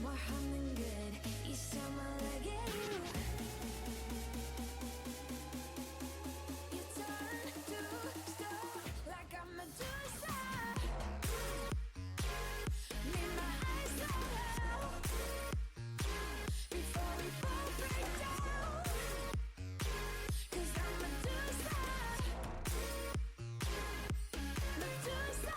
more harm than good. Each time I let get you turn to stone like I'm a Medusa. Need my eyes let out before we both break down. 'Cause I'm Medusa. Medusa.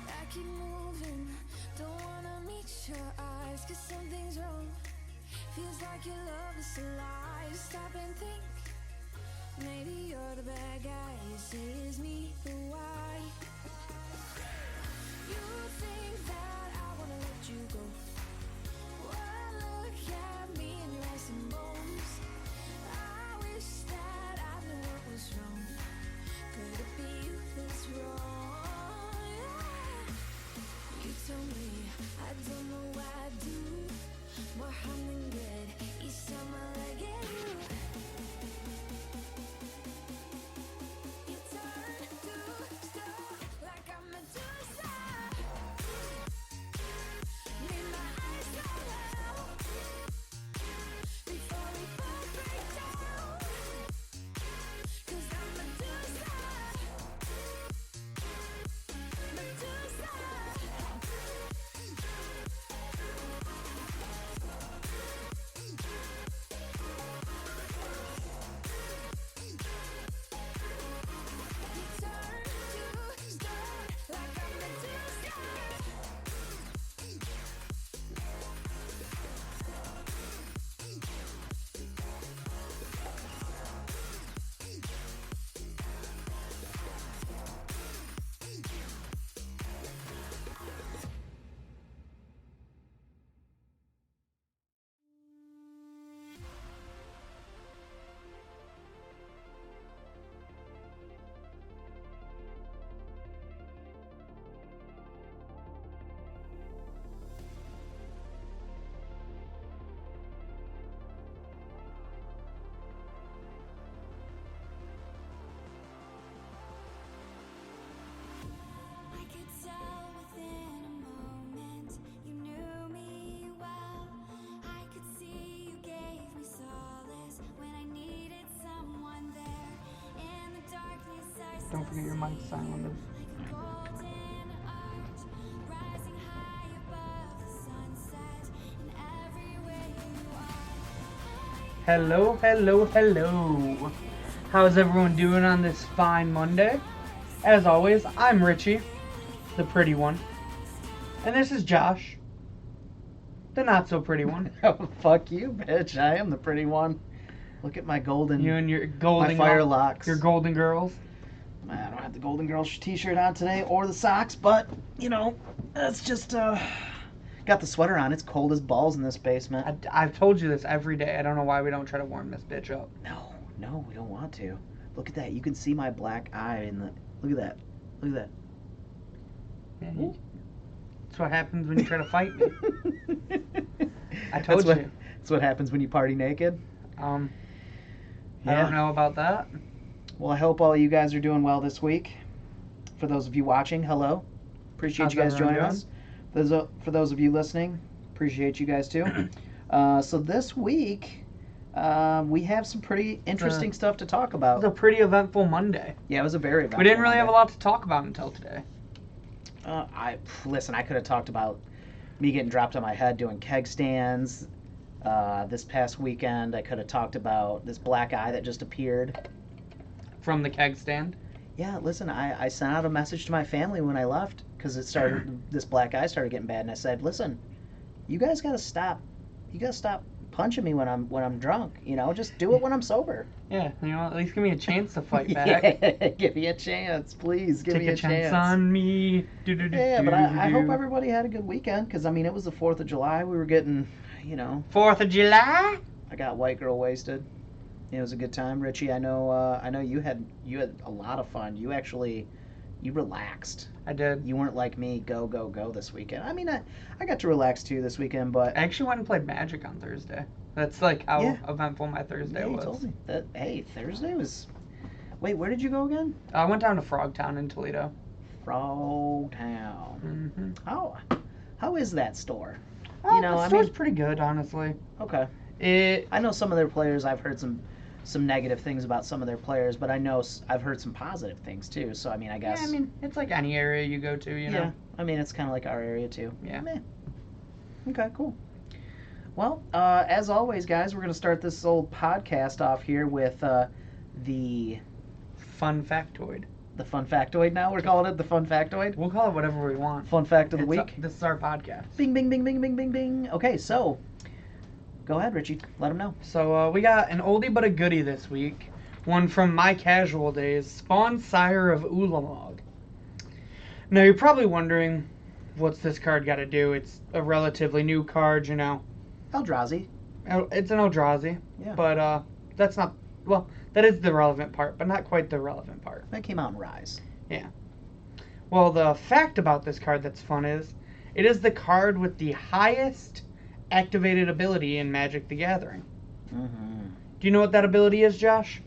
I keep moving, don't wanna meet your eyes, 'cause something's wrong. Feels like your love is alive. Stop and think, maybe you're the bad guy. You say it's me, but why? You think that I wanna let you go. Well, look at me and your eyes and bones. I wish that I knew what was wrong. Could it be you that's wrong? Yeah. You told me I don't know why I do more harm than good. Each time I let get you turn to stone like I'm Medusa. Need my eyes let out before we both break down. 'Cause I'm Medusa. Medusa. You turn to stone like I'm Medusa. I could tell within a moment you knew me well. I could see you gave me solace when I needed someone there. In the darkness I still Don't forget your mic's silent. like a golden arch rising high above the sunset. And everywhere you are, Hello, hello, hello. How's everyone doing on this fine Monday? As always, I'm Richie, the pretty one. And this is Josh, the not so pretty one. Oh, fuck you, bitch. I am the pretty one. Look at my golden, You and your golden my fire locks. Your golden girls. I don't have the Golden Girls t-shirt on today or the socks, but, you know, that's just, got the sweater on. It's cold as balls in this basement. I've told you this every day. I don't know why we don't try to warm this bitch up. No, we don't want to. Look at that. You can see my black eye in the, look at that. Look at that. Yeah, that's what happens when you try to fight me. I That's told what, you. That's what happens when you party naked. I Yeah. don't know about that. Well, I hope all you guys are doing well this week. For those of you watching, hello. Appreciate How's you guys everyone joining us. For those of you listening, appreciate you guys too. So this week, we have some pretty interesting stuff to talk It about. was a pretty eventful Monday. Yeah, it was a very eventful We didn't really have a Monday. lot to talk about until today. Listen, I could have talked about me getting dropped on my head doing keg stands. This past weekend, I could have talked about this black eye that just appeared. From the keg stand. Yeah, listen, I sent out a message to my family when I left because it started. This black eye started getting bad, and I said, "Listen, you guys gotta stop. You gotta stop punching me when I'm drunk. You know, just do it when I'm sober." Yeah, you know, at least give me a chance to fight back. Yeah, give me a chance, please. Give Take me a chance on me. Yeah, but I hope everybody had a good weekend because I mean it was the 4th of July. We were getting, you know. 4th of July. I got white girl wasted. It was a good time, Richie. I know you had a lot of fun. You actually You relaxed. I did. You weren't like me, go, go, go this weekend. I mean, I got to relax too this weekend, but... I actually went and played Magic on Thursday. That's like how Yeah. eventful my Thursday Yeah, you was. told me. Hey, Thursday was... Wait, where did you go again? I went down to Frogtown in Toledo. Frogtown. Mm-hmm. How is that store? The store's pretty good, honestly. Okay. I know some of their players. I've heard some negative things about some of their players, but I know I've heard some positive things too. So I mean, I guess. Yeah, I mean, it's like any area you go to, you know. Yeah, I mean, it's kind of like our area too. Yeah. Meh. Okay, cool. Well, as always, guys, we're gonna start this old podcast off here with the Fun factoid. The fun factoid. Now we're calling it the fun factoid. We'll call it whatever we want. Fun fact of the week. This is our podcast. Bing, bing, bing, bing, bing, bing, bing. Okay, so go ahead, Richie. Let them know. So we got an oldie but a goodie this week. One from my casual days, Spawn Sire of Ulamog. Now you're probably wondering, what's this card got to do? It's a relatively new card, you know. Eldrazi. It's an Eldrazi. Yeah. But that's not, well, that is the relevant part, but not quite the relevant part. That came out in Rise. Yeah. Well, the fact about this card that's fun is, it is the card with the highest activated ability in Magic the Gathering. Mm-hmm. Do you know what that ability is, Josh?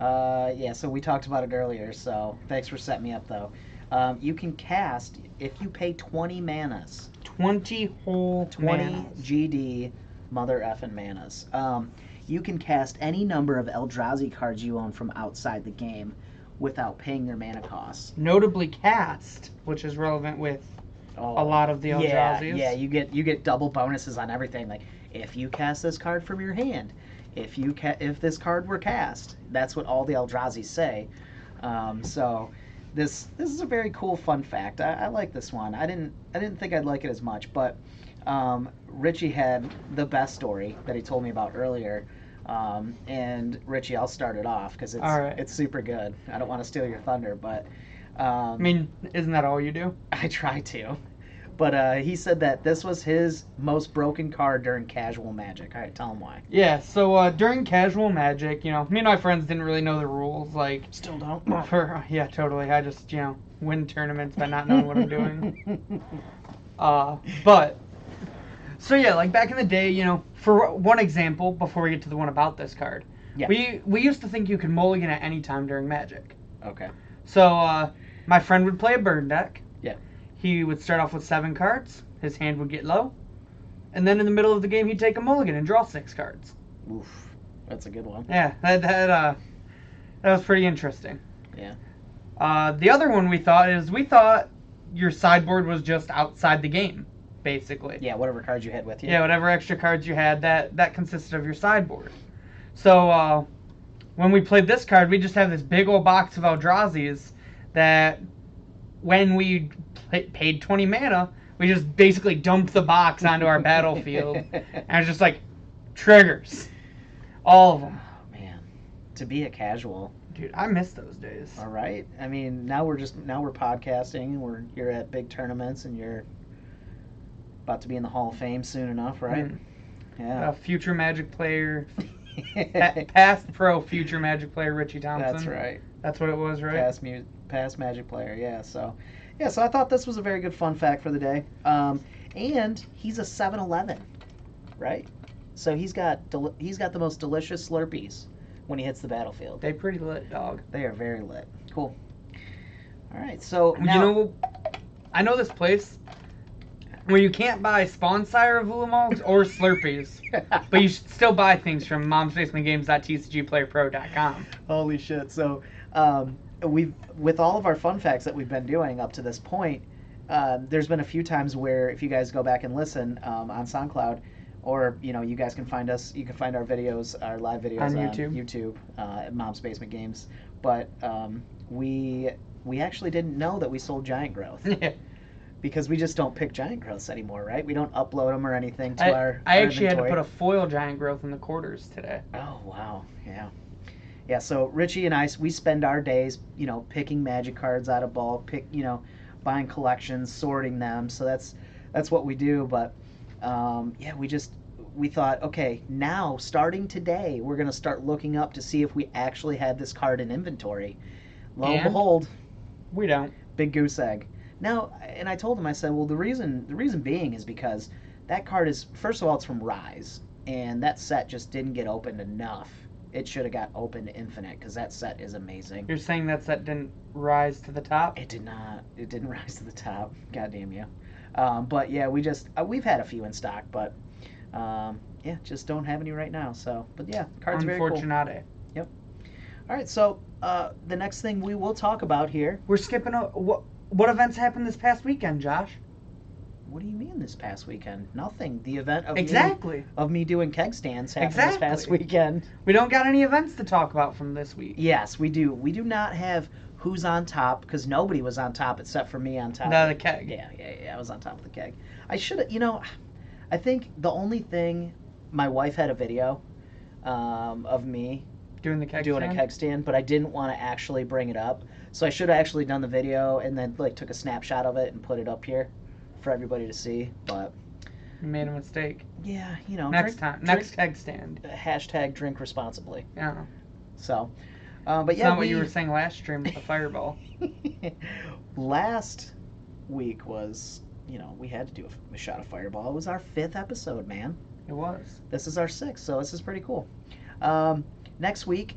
Yeah, so we talked about it earlier, so thanks for setting me up, though. You can cast, if you pay 20 manas. 20 whole 20 manas. GD mother effing manas. You can cast any number of Eldrazi cards you own from outside the game without paying their mana costs. Notably cast, which is relevant with a lot of the Eldrazi's. Yeah, you get double bonuses on everything. Like, if you cast this card from your hand, if this card were cast, that's what all the Eldrazi say. So this is a very cool fun fact. I like this one. I didn't think I'd like it as much, but Richie had the best story that he told me about earlier. And Richie, I'll start it off because it's super good. I don't want to steal your thunder, but I mean, isn't that all you do? I try to. But he said that this was his most broken card during casual Magic. All right, tell him why. Yeah, so during casual Magic, you know, me and my friends didn't really know the rules. Like, still don't. Yeah, totally. I just, you know, win tournaments by not knowing what I'm doing. But so yeah, like back in the day, you know, for one example, before we get to the one about this card, yeah. we used to think you could mulligan at any time during Magic. Okay. So my friend would play a burn deck. Yeah. He would start off with 7 cards. His hand would get low, and then in the middle of the game, he'd take a mulligan and draw 6 cards. Oof, that's a good one. Yeah, that was pretty interesting. Yeah. The other one we thought your sideboard was just outside the game, basically. Yeah, whatever cards you had with you. Yeah, whatever extra cards you had, that consisted of your sideboard. So when we played this card, we just have this big old box of Eldrazi's that when we paid 20 mana, we just basically dumped the box onto our battlefield. And it was just like, triggers. All of them. Oh, man. To be a casual. Dude, I miss those days. All right. I mean, now we're podcasting. You're at big tournaments, and you're about to be in the Hall of Fame soon enough, right? Mm. Yeah. A future Magic player, past pro future Magic player Richie Thompson. That's right. That's what it was, right? Past Magic player, yeah. So I thought this was a very good fun fact for the day. And he's a 7-Eleven, right? So he's got the most delicious Slurpees when he hits the battlefield. They pretty lit, dog. They are very lit. Cool. All right, so now, you know, I know this place where you can't buy Spawn Sire of Ulamogs or Slurpees, but you should still buy things from momsbasementgames.tcgplayerpro.com. Holy shit! So with all of our fun facts that we've been doing up to this point, there's been a few times where if you guys go back and listen on SoundCloud, or you know, you guys can find us. You can find our videos, our live videos on YouTube at Mom's Basement Games. But we actually didn't know that we sold giant growth. Because we just don't pick giant growths anymore, right? We don't upload them or anything to our I actually inventory. had to put a foil giant growth in the quarters today. Oh, wow. Yeah. Yeah, so Richie and I, we spend our days, you know, picking Magic cards out of bulk, buying collections, sorting them. So that's what we do. But, yeah, we thought, okay, now, starting today, we're going to start looking up to see if we actually had this card in inventory. Lo and behold, we don't. Big goose egg. Now, and I told him, I said, well, the reason being is because that card is, first of all, it's from Rise, and that set just didn't get opened enough. It should have got opened infinite, because that set is amazing. You're saying that set didn't rise to the top? It did not. It didn't rise to the top. God damn you. But yeah, we've had a few in stock, but yeah, just don't have any right now. So, but yeah, cards are very cool. Unfortunate. Yep. All right, so the next thing we will talk about here. We're skipping what events happened this past weekend, Josh? What do you mean this past weekend? Nothing. The event of me doing keg stands happened this past weekend. We don't got any events to talk about from this week. Yes, we do. We do not have who's on top, because nobody was on top except for me on top. No, the keg. Yeah. I was on top of the keg. I should have, I think the only thing, my wife had a video of me doing a keg stand, but I didn't want to actually bring it up. So I should have actually done the video and then took a snapshot of it and put it up here for everybody to see. But you made a mistake. Yeah, next keg stand. Hashtag drink responsibly. Yeah. So, but it's not what you were saying last stream with the fireball. Last week was, we had to do a shot of fireball. It was our 5th episode, man. It was. This is our 6th, so this is pretty cool. Next week,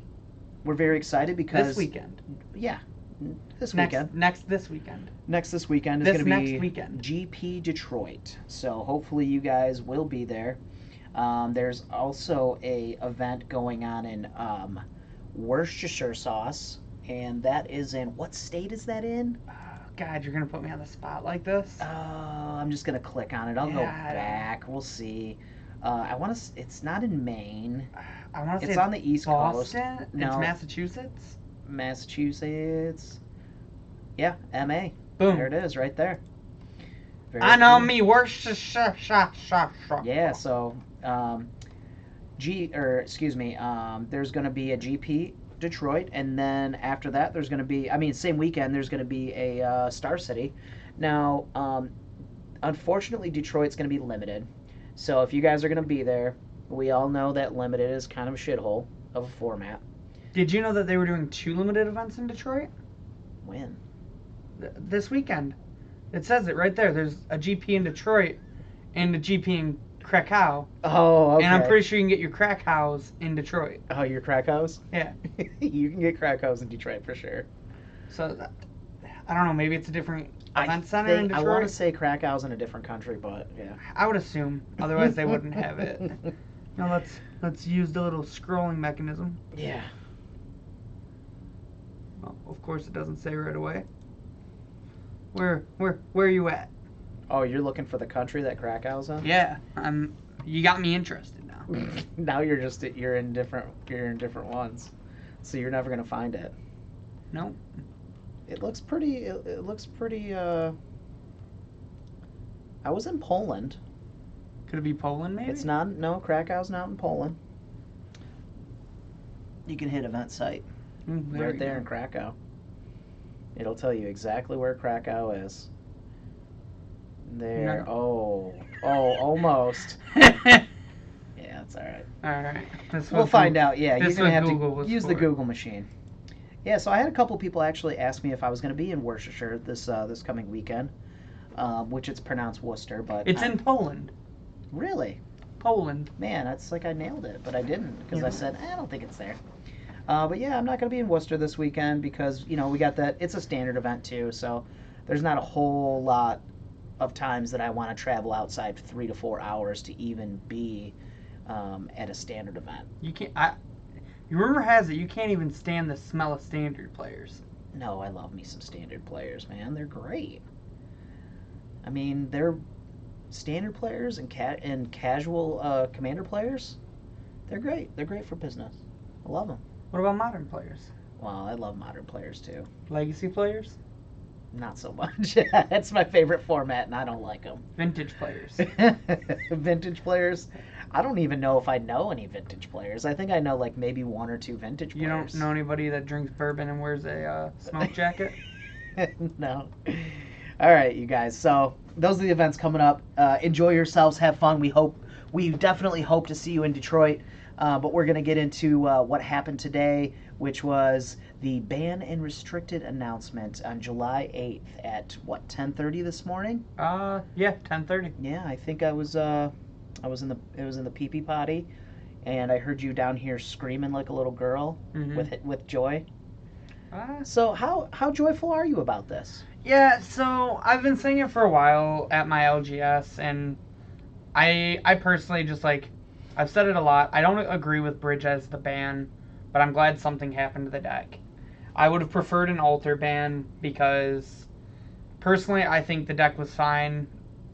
we're very excited because this weekend. Yeah, this weekend. Next this weekend is going to be GP Detroit. So hopefully you guys will be there. There's also a event going on in Worcestershire sauce, and that is in, what state is that in? God, you're going to put me on the spot like this? I'm just going to click on it. I'll go back. We'll see. It's not in Maine. I want to say it's on the East Coast. Boston? No. It's Massachusetts? Massachusetts. Yeah, MA. Boom. There it is, right there. I know me, Worcestershire. Yeah, so, there's going to be a GP Detroit, and then after that, there's going to be, same weekend, there's going to be a Star City. Now, unfortunately, Detroit's going to be limited. So if you guys are going to be there, we all know that limited is kind of a shithole of a format. Did you know that they were doing 2 limited events in Detroit? When? This weekend. It says it right there. There's a GP in Detroit and a GP in Krakow. Oh, okay. And I'm pretty sure you can get your Krakows in Detroit. Oh, your Krakows? Yeah. You can get Krakows in Detroit for sure. So, I don't know. Maybe it's a different event center in Detroit. I want to say Krakow's in a different country, but yeah. I would assume. Otherwise, they wouldn't have it. Now let's use the little scrolling mechanism. Yeah. Well, of course, it doesn't say right away. Where are you at? Oh, you're looking for the country that Krakow's in? Yeah, you got me interested now. Now you're in different ones, so you're never gonna find it. No. It looks pretty. It looks pretty. I was in Poland. Could it be Poland? Maybe. It's not. No, Krakow's not in Poland. You can hit event site right there in Krakow. It'll tell you exactly where Krakow is. There. No. Oh, almost. Yeah, it's all right. All right. We'll find out. Yeah, you're gonna have to use the Google machine. Yeah, so I had a couple people actually ask me if I was going to be in Worcestershire this coming weekend, which it's pronounced Worcester, but it's in Poland. Really? Poland. Man, that's like I nailed it, but I didn't because I said I don't think it's there. But yeah, I'm not going to be in Worcester this weekend because we got that. It's a standard event too, so there's not a whole lot of times that I want to travel outside 3 to 4 hours to even be at a standard event. You can't. Rumor has it you can't even stand the smell of standard players. No, I love me some standard players, man. They're great. They're standard players and casual commander players. They're great. They're great for business. I love them. What about modern players? Well, I love modern players too. Legacy players? Not so much. It's my favorite format, and I don't like them. Vintage players. Vintage players? I don't even know if I know any vintage players. I think I know maybe 1 or 2 vintage players. You don't know anybody that drinks bourbon and wears a smoke jacket? No. All right, you guys. So those are the events coming up. Enjoy yourselves. Have fun. We definitely hope to see you in Detroit. But we're going to get into what happened today, which was the ban and restricted announcement on July 8th at, what, 10:30 this morning? Yeah, 10:30. Yeah, I think it was in the pee-pee potty, and I heard you down here screaming like a little girl with joy. So how joyful are you about this? Yeah, so I've been saying it for a while at my LGS, and I personally just like, I've said it a lot. I don't agree with Bridge as the ban, but I'm glad something happened to the deck. I would have preferred an altar ban because personally I think the deck was fine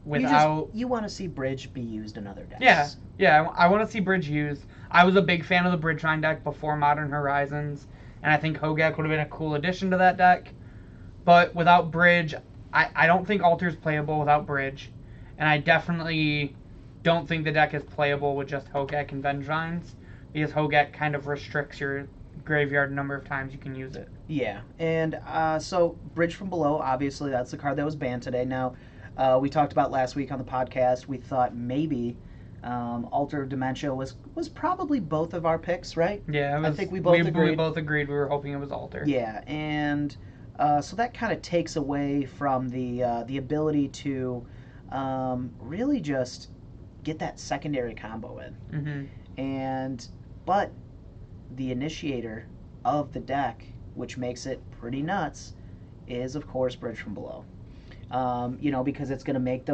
without. You want to see Bridge be used in other decks. Yeah, I want to see Bridge used. I was a big fan of the Bridgevine deck before Modern Horizons, and I think Hogak would have been a cool addition to that deck. But without Bridge, I don't think Altar's playable without Bridge, and I definitely don't think the deck is playable with just Hogak and Vengevines, because Hogak kind of restricts your graveyard number of times you can use it. Yeah, and so Bridge from Below, obviously that's the card that was banned today. Now, we talked about last week on the podcast, we thought maybe Altar of Dementia was probably both of our picks, right? Yeah, I think we both agreed. We both agreed we were hoping it was Altar. Yeah, and so that kind of takes away from the ability to really just get that secondary combo in. But the initiator of the deck, which makes it pretty nuts, is of course Bridge from Below. Because it's going to make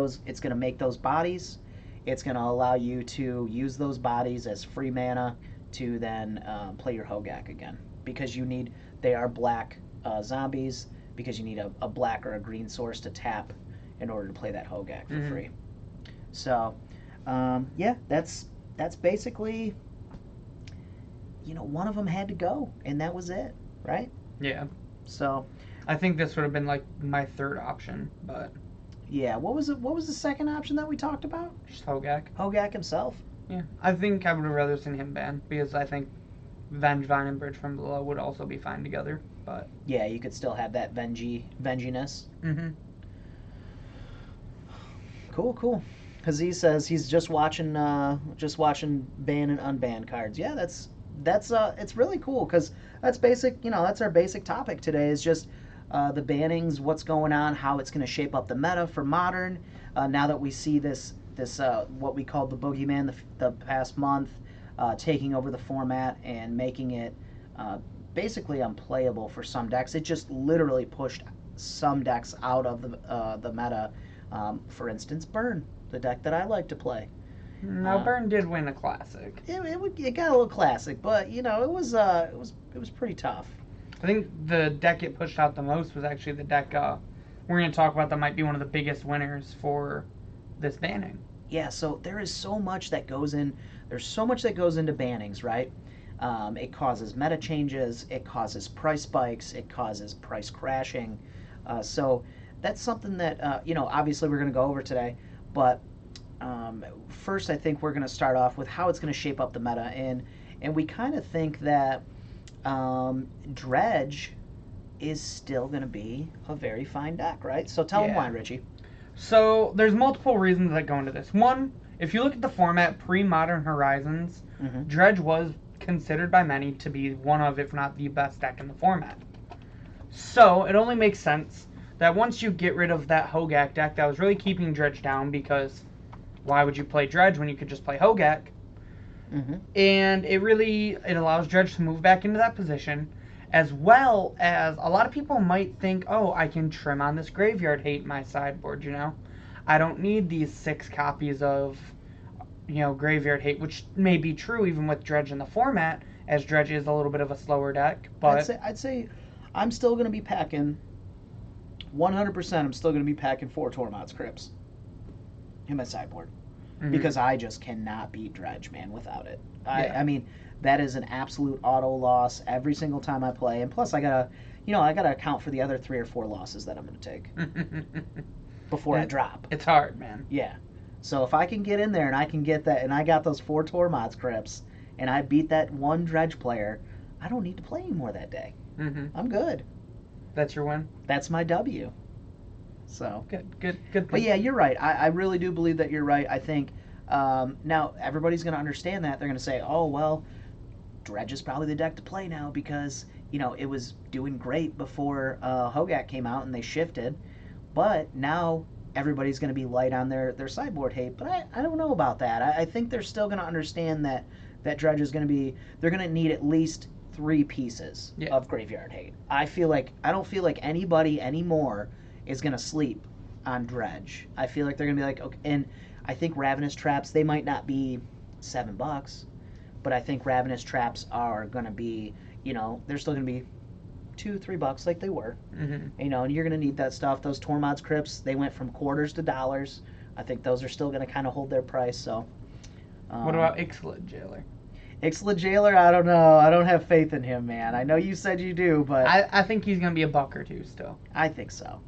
those bodies. It's going to allow you to use those bodies as free mana to then play your Hogak again, because they are black zombies, because you need a black or a green source to tap in order to play that Hogak for free. So that's basically, one of them had to go, and that was it, right? Yeah. So I think this would have been like my third option, but yeah, what was the second option that we talked about? just Hogak. Hogak himself. Yeah, I think I would have rather seen him banned, because I think Vengevine and Bridge from Below would also be fine together. But yeah, you could still have that venginess. Cool. Aziz says he's just watching ban and unban cards. Yeah, that's it's really cool, because that's basic. That's our basic topic today, is just the bannings, what's going on, how it's going to shape up the meta for Modern. Now that we see this what we called the boogeyman the past month, taking over the format and making it basically unplayable for some decks. It just literally pushed some decks out of the meta. For instance, Burn, the deck that I like to play. now Burn did win a classic. It got a little classic, but it was pretty tough. I think the deck it pushed out the most was actually the deck we're going to talk about that might be one of the biggest winners for this banning. Yeah, so there is so much that goes in. There's so much that goes into bannings, right? It causes meta changes. It causes price spikes. It causes price crashing. So that's something that obviously we're going to go over today. But first, I think we're going to start off with how it's going to shape up the meta, and we kind of think that Dredge is still going to be a very fine deck, right? So tell them why, Richie. So there's multiple reasons that go into this. One, if you look at the format pre-Modern Horizons, Dredge was considered by many to be one of, if not the best deck in the format. So it only makes sense that once you get rid of that Hogak deck that was really keeping Dredge down, because why would you play Dredge when you could just play Hogak? And it allows Dredge to move back into that position, as well as a lot of people might think, oh, I can trim on this graveyard hate in my sideboard, I don't need these 6 copies of, graveyard hate, which may be true even with Dredge in the format, as Dredge is a little bit of a slower deck. But I'd say I'm still going to be packing 100%. I'm still going to be packing 4 Tormod's Crypts in my sideboard, because I just cannot beat Dredge, man, without it. I mean, that is an absolute auto loss every single time I play, and plus I gotta account for the other 3 or 4 losses that I'm gonna take before I drop. It's hard, man. Yeah. So if I can get in there and I can get that, and I got those 4 Tormod's Crypts, and I beat that one Dredge player, I don't need to play anymore that day. I'm good. That's your win? That's my W. So good. But yeah, you're right. I really do believe that you're right. I think now everybody's going to understand that. They're going to say, oh, well, Dredge is probably the deck to play now, because, it was doing great before Hogak came out and they shifted, but now everybody's going to be light on their sideboard hate. But I don't know about that. I think they're still going to understand that Dredge is going to be, they're going to need at least 3 pieces of graveyard hate. I don't feel like anybody anymore is going to sleep on Dredge. I feel like they're going to be like, okay, and I think Ravenous Traps, they might not be $7, but I think Ravenous Traps are going to be, they're still going to be $2-3 like they were. Mm-hmm. And you're going to need that stuff. Those Tormod's Crypts, they went from quarters to dollars. I think those are still going to kind of hold their price. So, what about Ixalan Jailer? Ixalan Jailer, I don't know. I don't have faith in him, man. I know you said you do, but I think he's going to be a buck or two still. I think so.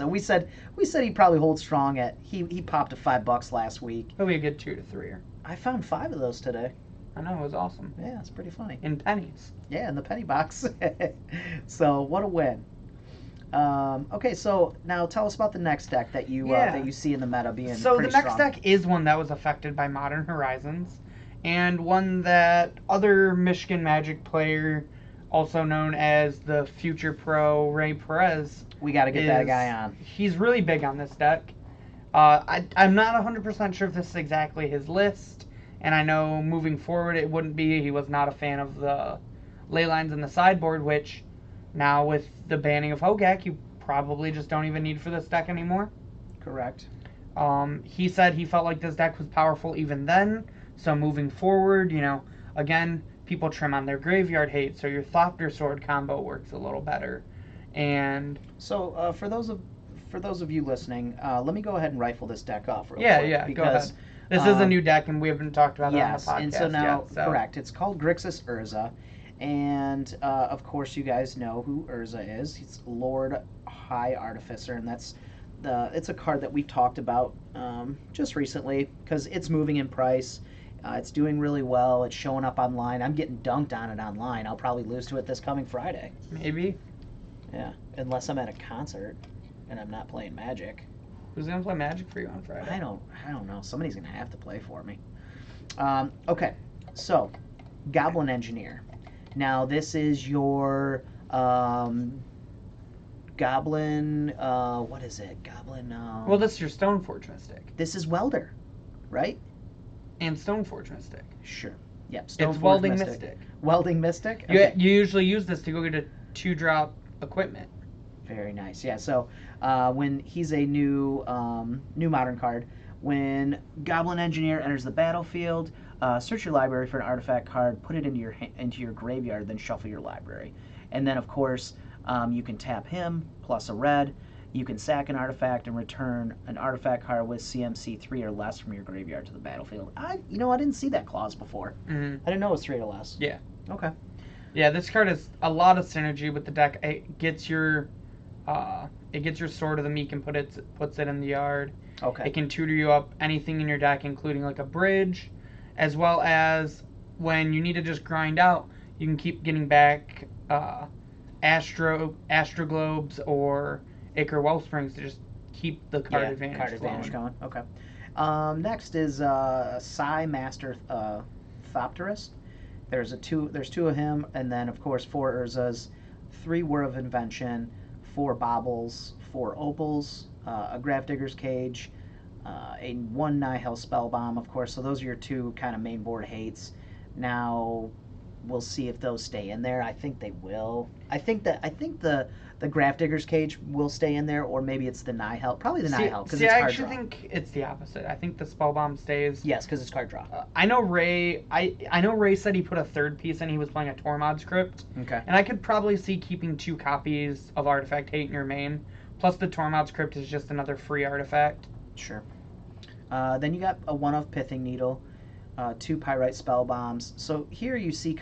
We said he'd probably hold strong at he popped to $5 last week. He'll be a good 2 to 3. I found 5 of those today. I know, it was awesome. Yeah, it's pretty funny. In pennies. Yeah, in the penny box. So what a win. Okay, so now tell us about the next deck that you see in the meta being so pretty the next strong. deck is one that was affected by Modern Horizons, and one that other Michigan Magic player, also known as the future pro Ray Perez, we got to get that guy on. He's really big on this deck. I'm not 100% sure if this is exactly his list, and I know moving forward it wouldn't be. He was not a fan of the ley lines in the sideboard, which now with the banning of Hogak, you probably just don't even need for this deck anymore. Correct. He said he felt like this deck was powerful even then, so moving forward, again, people trim on their graveyard hate, so your Thopter Sword combo works a little better. And so for those of you listening, let me go ahead and rifle this deck off real quick. Yeah, because, go ahead. This is a new deck, and we haven't talked about it on the podcast and so now, yet. correct, it's called Grixis Urza, and of course you guys know who Urza is. He's Lord High Artificer, and it's a card that we've talked about just recently because it's moving in price. It's doing really well. It's showing up online. I'm getting dunked on it online. I'll probably lose to it this coming Friday. Maybe. Yeah, unless I'm at a concert and I'm not playing Magic. Who's gonna play Magic for you on Friday? I don't know. Somebody's gonna have to play for me. Okay, so Goblin Engineer. Now this is your Goblin. What is it? Goblin. Well, this is your Stoneforge Mystic. This is Welder, right? And Stoneforge Mystic. Sure. Yep. It's Welding Mystic. Welding Mystic. Okay. You usually use this to go get a 2-drop equipment. Very nice. Yeah. So when he's a new modern card, when Goblin Engineer enters the battlefield, search your library for an artifact card, put it into your graveyard, then shuffle your library, and then of course you can tap him plus a red. You can sack an artifact and return an artifact card with CMC 3 or less from your graveyard to the battlefield. I didn't see that clause before. Mm-hmm. I didn't know it was 3 or less. Yeah. Okay. Yeah, this card has a lot of synergy with the deck. It gets your Sword of the Meek and puts it in the yard. Okay. It can tutor you up anything in your deck, including like a bridge, as well as when you need to just grind out, you can keep getting back Astroglobes or Acre Wellsprings to just keep the card advantage going. Okay. Next is Psy Master Thopterist. There's 2 of him, and then of course 4 Urzas, 3 Whir of Invention, 4 Baubles, 4 Opals, a Gravedigger's Cage, a 1 Nihil Spellbomb, of course. So those are your 2 kind of main board hates. Now we'll see if those stay in there. I think they will. I think the Gravedigger's Cage will stay in there, or maybe it's the Nihil. Probably the Nihil because it's card draw. I actually think it's the opposite. I think the Spellbomb stays. Yes, because it's card draw. I know Ray. I know Ray said he put a 3rd piece in. He was playing a Tormod's Crypt. Okay. And I could probably see keeping 2 copies of Artifact Hate in your main. Plus the Tormod's Crypt is just another free artifact. Sure. Then you got a 1 of Pithing Needle, 2 Pyrite Spellbombs. So here you see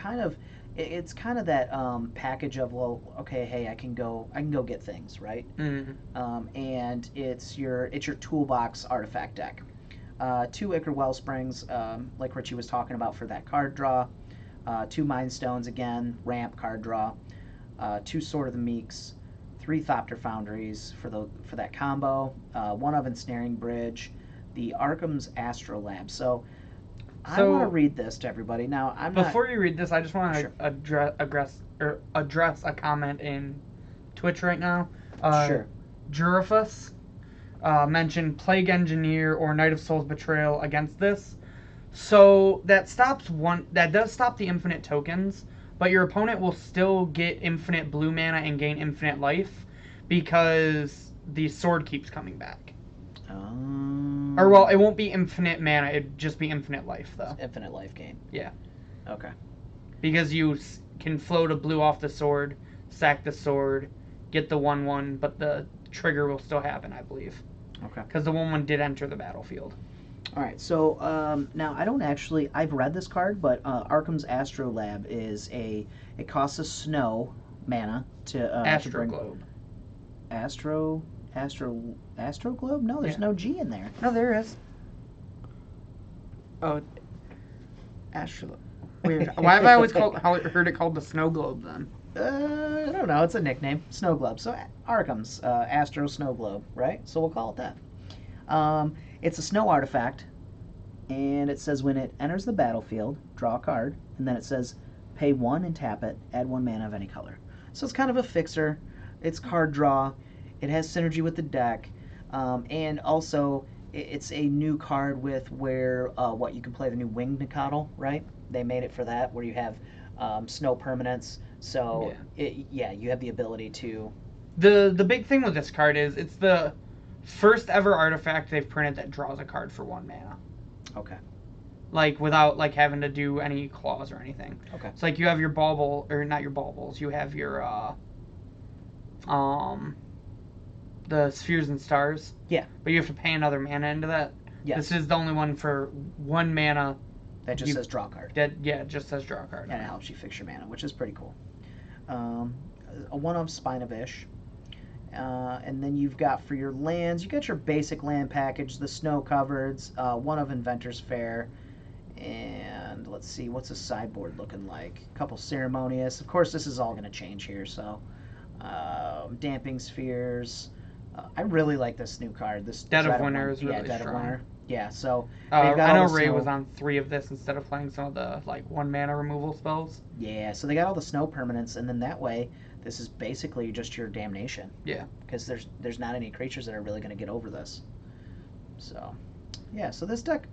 it's kind of that package of, well, okay, hey, I can go get things, right? Mm-hmm. And it's your toolbox artifact deck. 2 Ichor Wellsprings, like Richie was talking about for that card draw. 2 Mind Stones again, ramp card draw. 2 Sword of the Meeks, 3 Thopter Foundries for that combo. 1 of Ensnaring Bridge, the Arkham's Astrolab. So I want to read this to everybody. Now, I'm Before you read this, I just want to Sure. address a comment in Twitch right now. Sure. Jurifus mentioned Plague Engineer or Knight of Souls Betrayal against this. So that does stop the infinite tokens, but your opponent will still get infinite blue mana and gain infinite life because the sword keeps coming back. Or, well, it won't be infinite mana, it'd just be infinite life, though. Infinite life gain. Yeah. Okay. Because you can float a blue off the sword, sack the sword, get the 1/1, but the trigger will still happen, I believe. Okay. Because the 1/1 did enter the battlefield. All right, so now I don't actually, I've read this card, but Arkham's Astrolabe is it costs a snow mana to bring... Astroglobe. Astroglobe? No, there's no G in there. No, there is. Oh, Astroglobe. Weird. Why have I always heard it called the Snow Globe then? I don't know. It's a nickname. Snow Globe. So Arkham's Astro Snow Globe, right? So we'll call it that. It's a snow artifact, and it says when it enters the battlefield, draw a card, and then it says pay 1 and tap it, add 1 mana of any color. So it's kind of a fixer. It's card draw. It has synergy with the deck, and also it's a new card with where you can play the new Winged Nicodle, right? They made it for that, where you have snow permanents. So you have the ability to. The big thing with this card is it's the first ever artifact they've printed that draws a card for 1 mana. Okay. Like without like having to do any claws or anything. Okay. So like you have your bauble, or not your baubles. You have your the spheres and stars. Yeah. But you have to pay another mana into that. Yes. This is the only one for 1 mana. That just says draw card. That it just says draw card. And it helps you fix your mana, which is pretty cool. A 1 of Spine of Ish. And then you've got for your lands, you got your basic land package, the snow covereds, 1 of Inventor's Fair, and let's see, what's the sideboard looking like? A couple Ceremonious. Of course, this is all going to change here, so Damping Spheres. I really like this new card. This Dead of Winter is really Dead strong. of Winter. Yeah, so I know Ray was on 3 of this instead of playing some of the like 1 mana removal spells. Yeah, so they got all the snow permanents, and then that way, this is basically just your damnation. Yeah. Because there's not any creatures that are really going to get over this. So, yeah. So this deck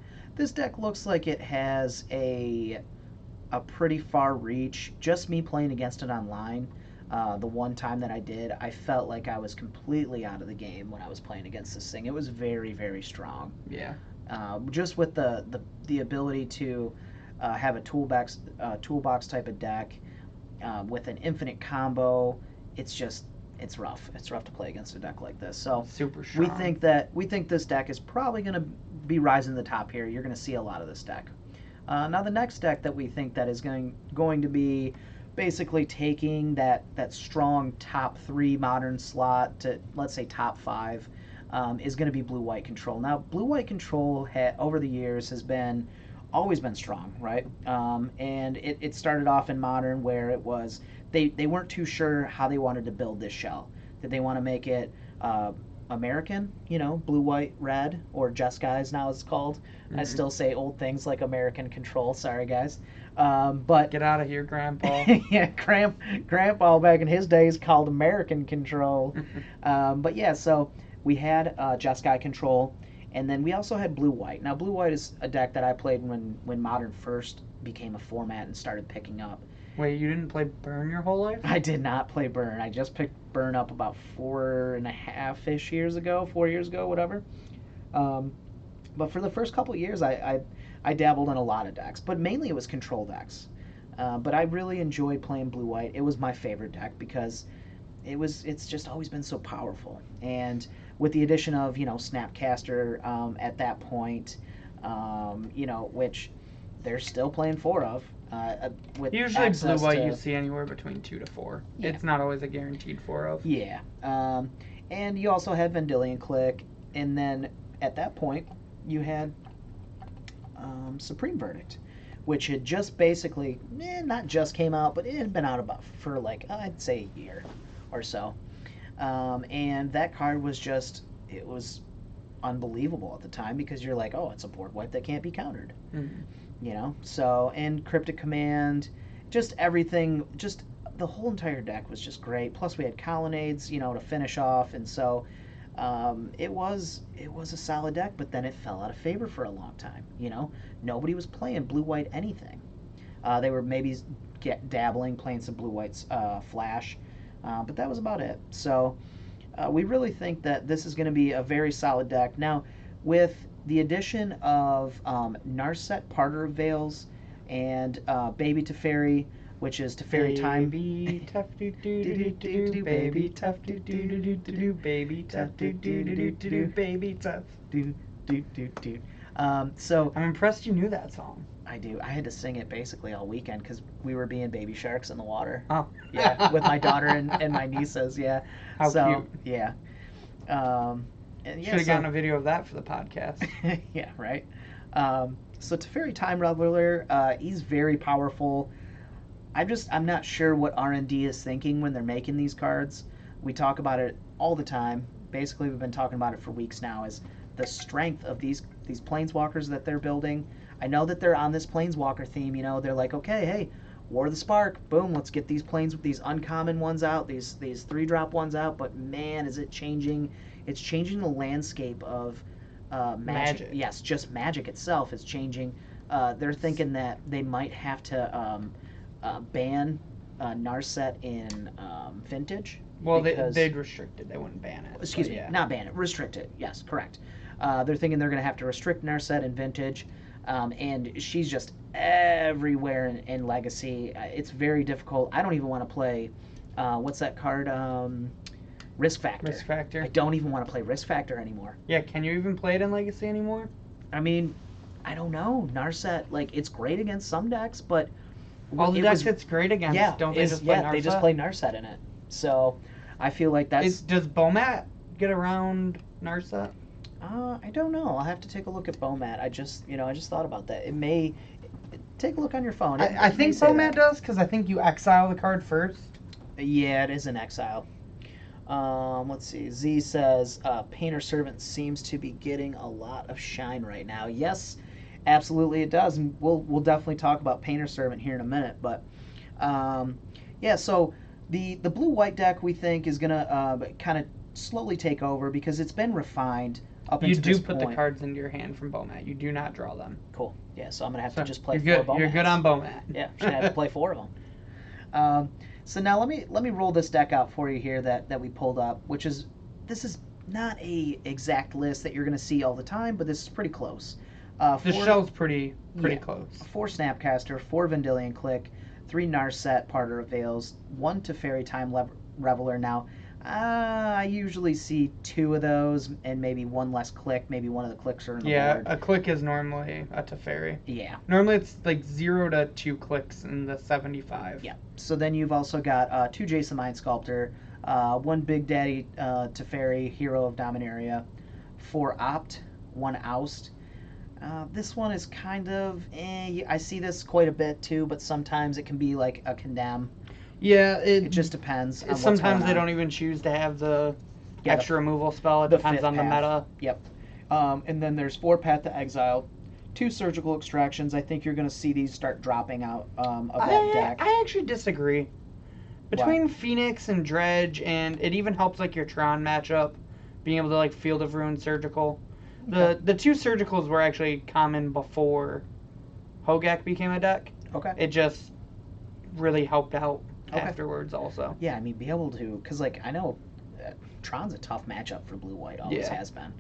looks like it has a pretty far reach. Just me playing against it online. The one time that I did, I felt like I was completely out of the game when I was playing against this thing. It was very, very strong. Yeah. Just with the ability to have a toolbox type of deck with an infinite combo, it's rough. It's rough to play against a deck like this. So super strong. We think this deck is probably going to be rising to the top here. You're going to see a lot of this deck. Now the next deck that we think that is going to be basically taking that strong top 3 modern slot to, let's say, top 5 is going to be blue-white control. Now, blue-white control over the years has always been strong, right? And it started off in modern where it was they weren't too sure how they wanted to build this shell. Did they want to make it American, blue, white, red, or Just Guys now it's called? Mm-hmm. I still say old things like American Control. Sorry, guys. But get out of here, Grandpa. Yeah, Grandpa back in his days called American Control. But yeah, so we had Just Guy Control, and then we also had blue-white. Now, blue-white is a deck that I played when Modern first became a format and started picking up. Wait, you didn't play Burn your whole life? I did not play Burn. I just picked Burn up about 4.5-ish years ago, 4 years ago, whatever. But for the first couple of years, I dabbled in a lot of decks, but mainly it was control decks. But I really enjoyed playing blue-white. It was my favorite deck because it's just always been so powerful. And with the addition of, Snapcaster at that point, which they're still playing 4 of. With usually blue-white you see anywhere between 2 to 4. Yeah. It's not always a guaranteed 4 of. Yeah. And you also had Vendilion Click, and then at that point you had Supreme Verdict, which had just basically, not just came out, but it had been out for I'd say a year or so. And that card was unbelievable at the time because you're like, oh, it's a board wipe that can't be countered. Mhm. You know, so, and Cryptic Command, just everything, just the whole entire deck was just great. Plus we had Colonnades, you know, to finish off, and so it was a solid deck, but then it fell out of favor for a long time. You know, nobody was playing blue-white anything. They were maybe dabbling, playing some blue-white's Flash, but that was about it. So we really think that this is going to be a very solid deck. Now, with the addition of Narset Parter of Veils and Baby Teferi, which is Teferi Time. Baby tough do do do do do, baby tough do do do do do, baby tough do do do do do, baby tough do do do do. So I'm impressed you knew that song. I do. I had to sing it basically all weekend because we were being baby sharks in the water. Oh. Yeah, with my daughter and my nieces. Yeah. How so, cute. Yeah. And Should have gotten a video of that for the podcast. Yeah, right. So Teferi Time Reveler, he's very powerful. I'm not sure what R&D is thinking when they're making these cards. We talk about it all the time. Basically, we've been talking about it for weeks now, is the strength of these planeswalkers that they're building. I know that they're on this planeswalker theme, you know, they're like, okay, hey, War of the Spark, boom, let's get these these uncommon ones out, these 3-drop ones out, but man, is it changing, it's changing the landscape of Magic. Yes, just Magic itself is changing. They're thinking that they might have to ban Narset in Vintage. Well, they'd restrict it. They wouldn't ban it. Excuse me, yeah. Not ban it. Restrict it. Yes, correct. They're thinking they're going to have to restrict Narset in Vintage, and she's just everywhere in Legacy. It's very difficult. I don't even want to play. What's that card? Risk Factor. Risk Factor. I don't even want to play Risk Factor anymore. Yeah, can you even play it in Legacy anymore? I mean, I don't know. Narset, like, it's great against some decks, but all the decks it's great against, yeah, don't they just play Narset? They just play Narset in it. So I feel like that's... Does Bomat get around Narset? I don't know. I'll have to take a look at Bomat. I just thought about that. It may... Take a look on your phone. I think Bomat does, because I think you exile the card first. Yeah, it is an exile. Let's see. Z says, Painter Servant seems to be getting a lot of shine right now. Yes, absolutely it does. And we'll definitely talk about Painter Servant here in a minute. But, yeah, so the blue-white deck we think is going to kind of slowly take over because it's been refined up until this point. You do put the cards into your hand from Bomat. You do not draw them. Cool. Yeah, so I'm going to have to just play you're 4 good. Bomats. You're good on Bomat. Yeah, I'm going to have to play 4 of them. So now let me roll this deck out for you here that we pulled up, this is not a exact list that you're going to see all the time, but this is pretty close. The show's pretty close. 4 Snapcaster, 4 Vendilion Click, 3 Narset Parter of Veils, 1 Teferi Time Reveler. Now, I usually see 2 of those and maybe 1 less click. Maybe one of the clicks are in the board. Yeah, a click is normally a Teferi. Yeah. Normally it's like 0 to 2 clicks in the 75. Yeah. So then you've also got 2 Jason Mind Sculptor, 1 Big Daddy Teferi, Hero of Dominaria, 4 Opt, 1 Oust. This one is kind of, I see this quite a bit too, but sometimes it can be like a Condemn. Yeah, it just depends on sometimes they don't even choose to have the extra removal spell. It depends on the meta. Yep. And then there's 4 Path to Exile, 2 Surgical Extractions. I think you're going to see these start dropping out of that deck. I actually disagree. Between Phoenix and Dredge, and it even helps like your Tron matchup, being able to like Field of Ruin Surgical. The 2 Surgicals were actually common before Hogak became a deck. Okay. It just really helped out afterwards also. Yeah, I mean, be able to, because like I know Tron's a tough matchup for blue-white, always has been.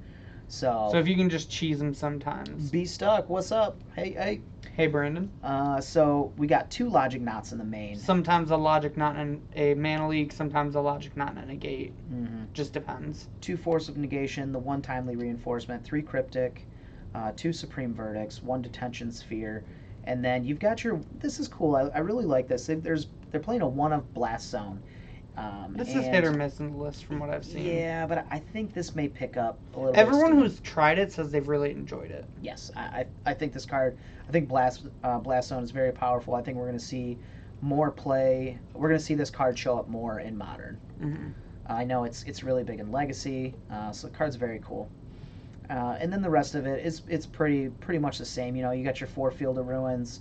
So if you can just cheese them sometimes. Be stuck. What's up? Hey. Hey, Brandon. So we got 2 Logic Knots in the main. Sometimes a Logic Knot in a Mana Leak, sometimes a Logic Knot in a Negate. Mm-hmm. Just depends. 2 Force of Negation, the 1 Timely Reinforcement, 3 Cryptic, 2 Supreme Verdicts, 1 Detention Sphere, and then you've got your. This is cool. I really like this. They're playing a 1 of Blast Zone. This is hit or miss in the list from what I've seen. Yeah, but I think this may pick up a little Everyone bit. who's tried it says they've really enjoyed it. Yes, I think this card, I think Blast Zone is very powerful. I think we're going to see more play. We're going to see this card show up more in Modern. Mm-hmm. I know it's really big in Legacy, so the card's very cool. And then the rest of it is it's pretty much the same. You know, you got your 4 Field of Ruins,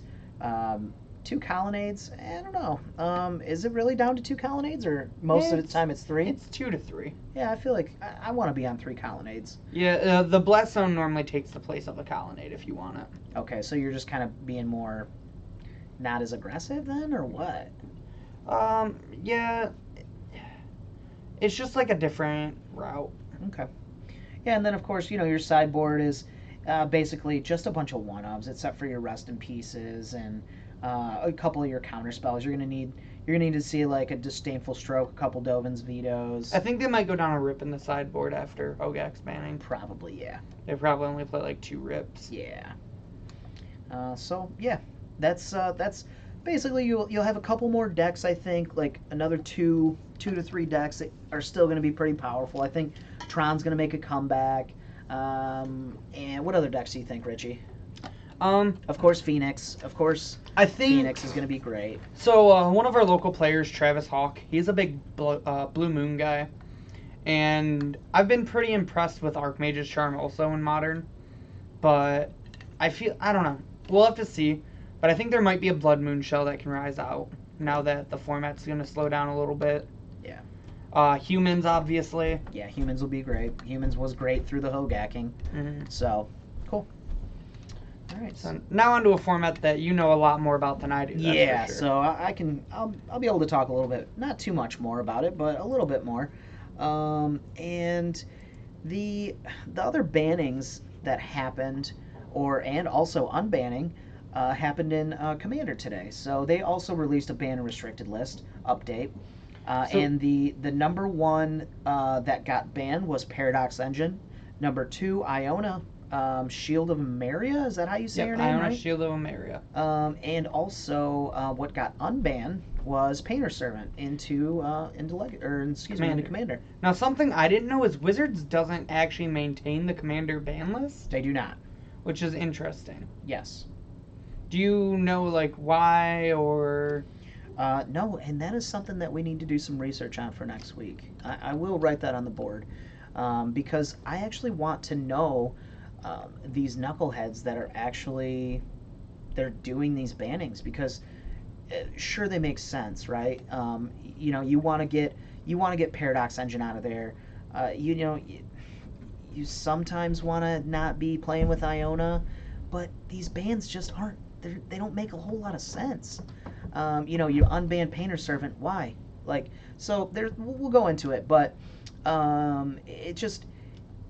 2 Colonnades. I don't know. Is it really down to 2 Colonnades, or most of the time it's 3? It's 2 to 3. Yeah, I feel like I want to be on 3 Colonnades. Yeah, the Bless Zone normally takes the place of a Colonnade if you want it. Okay, so you're just kind of being more not as aggressive then, or what? Yeah. It's just like a different route. Okay. Yeah, and then of course, you know, your sideboard is basically just a bunch of 1-ofs, except for your Rest in Pieces and a couple of your counter spells. You're gonna need to see like a Disdainful Stroke, a couple Dovin's Vetoes. I think they might go down a rip in the sideboard after Hogak's banning. Probably, yeah. They probably only play like 2 rips. Yeah. So yeah, that's basically you'll have a couple more decks. I think like another 2 to 3 decks that are still going to be pretty powerful. I think Tron's going to make a comeback. And what other decks do you think, Richie? Of course, Phoenix. Of course, I think Phoenix is going to be great. So one of our local players, Travis Hawk, he's a big Blue Moon guy, and I've been pretty impressed with Archmage's Charm also in Modern, but I don't know. We'll have to see, but I think there might be a Blood Moon shell that can rise out now that the format's going to slow down a little bit. Yeah. Humans, obviously. Yeah, Humans will be great. Humans was great through the Hogacking. Mm-hmm. So, cool. All right. So now onto a format that you know a lot more about than I do. Yeah, for sure. so I'll be able to talk a little bit, not too much more about it, but a little bit more. And the other bannings that happened, and also unbanning, happened in Commander today. So they also released a ban and restricted list update. And the number 1 that got banned was Paradox Engine. Number 2, Iona. Shield of Emeria, is that how you say her name, Iona, right? Shield of Emeria. And also, what got unbanned was Painter Servant into Commander. Now, something I didn't know is Wizards doesn't actually maintain the Commander ban list, They do not. which is interesting. Yes. Do you know like why or? No, and that is something that we need to do some research on for next week. I will write that on the board because I actually want to know these knuckleheads that are actually they're doing these bannings, because sure, they make sense, right? You know, you want to get Paradox Engine out of there. You know, you sometimes want to not be playing with Iona, but these bans just aren't. They don't make a whole lot of sense. You know, you unban Painter Servant. Why? Like, so there. We'll go into it, but it just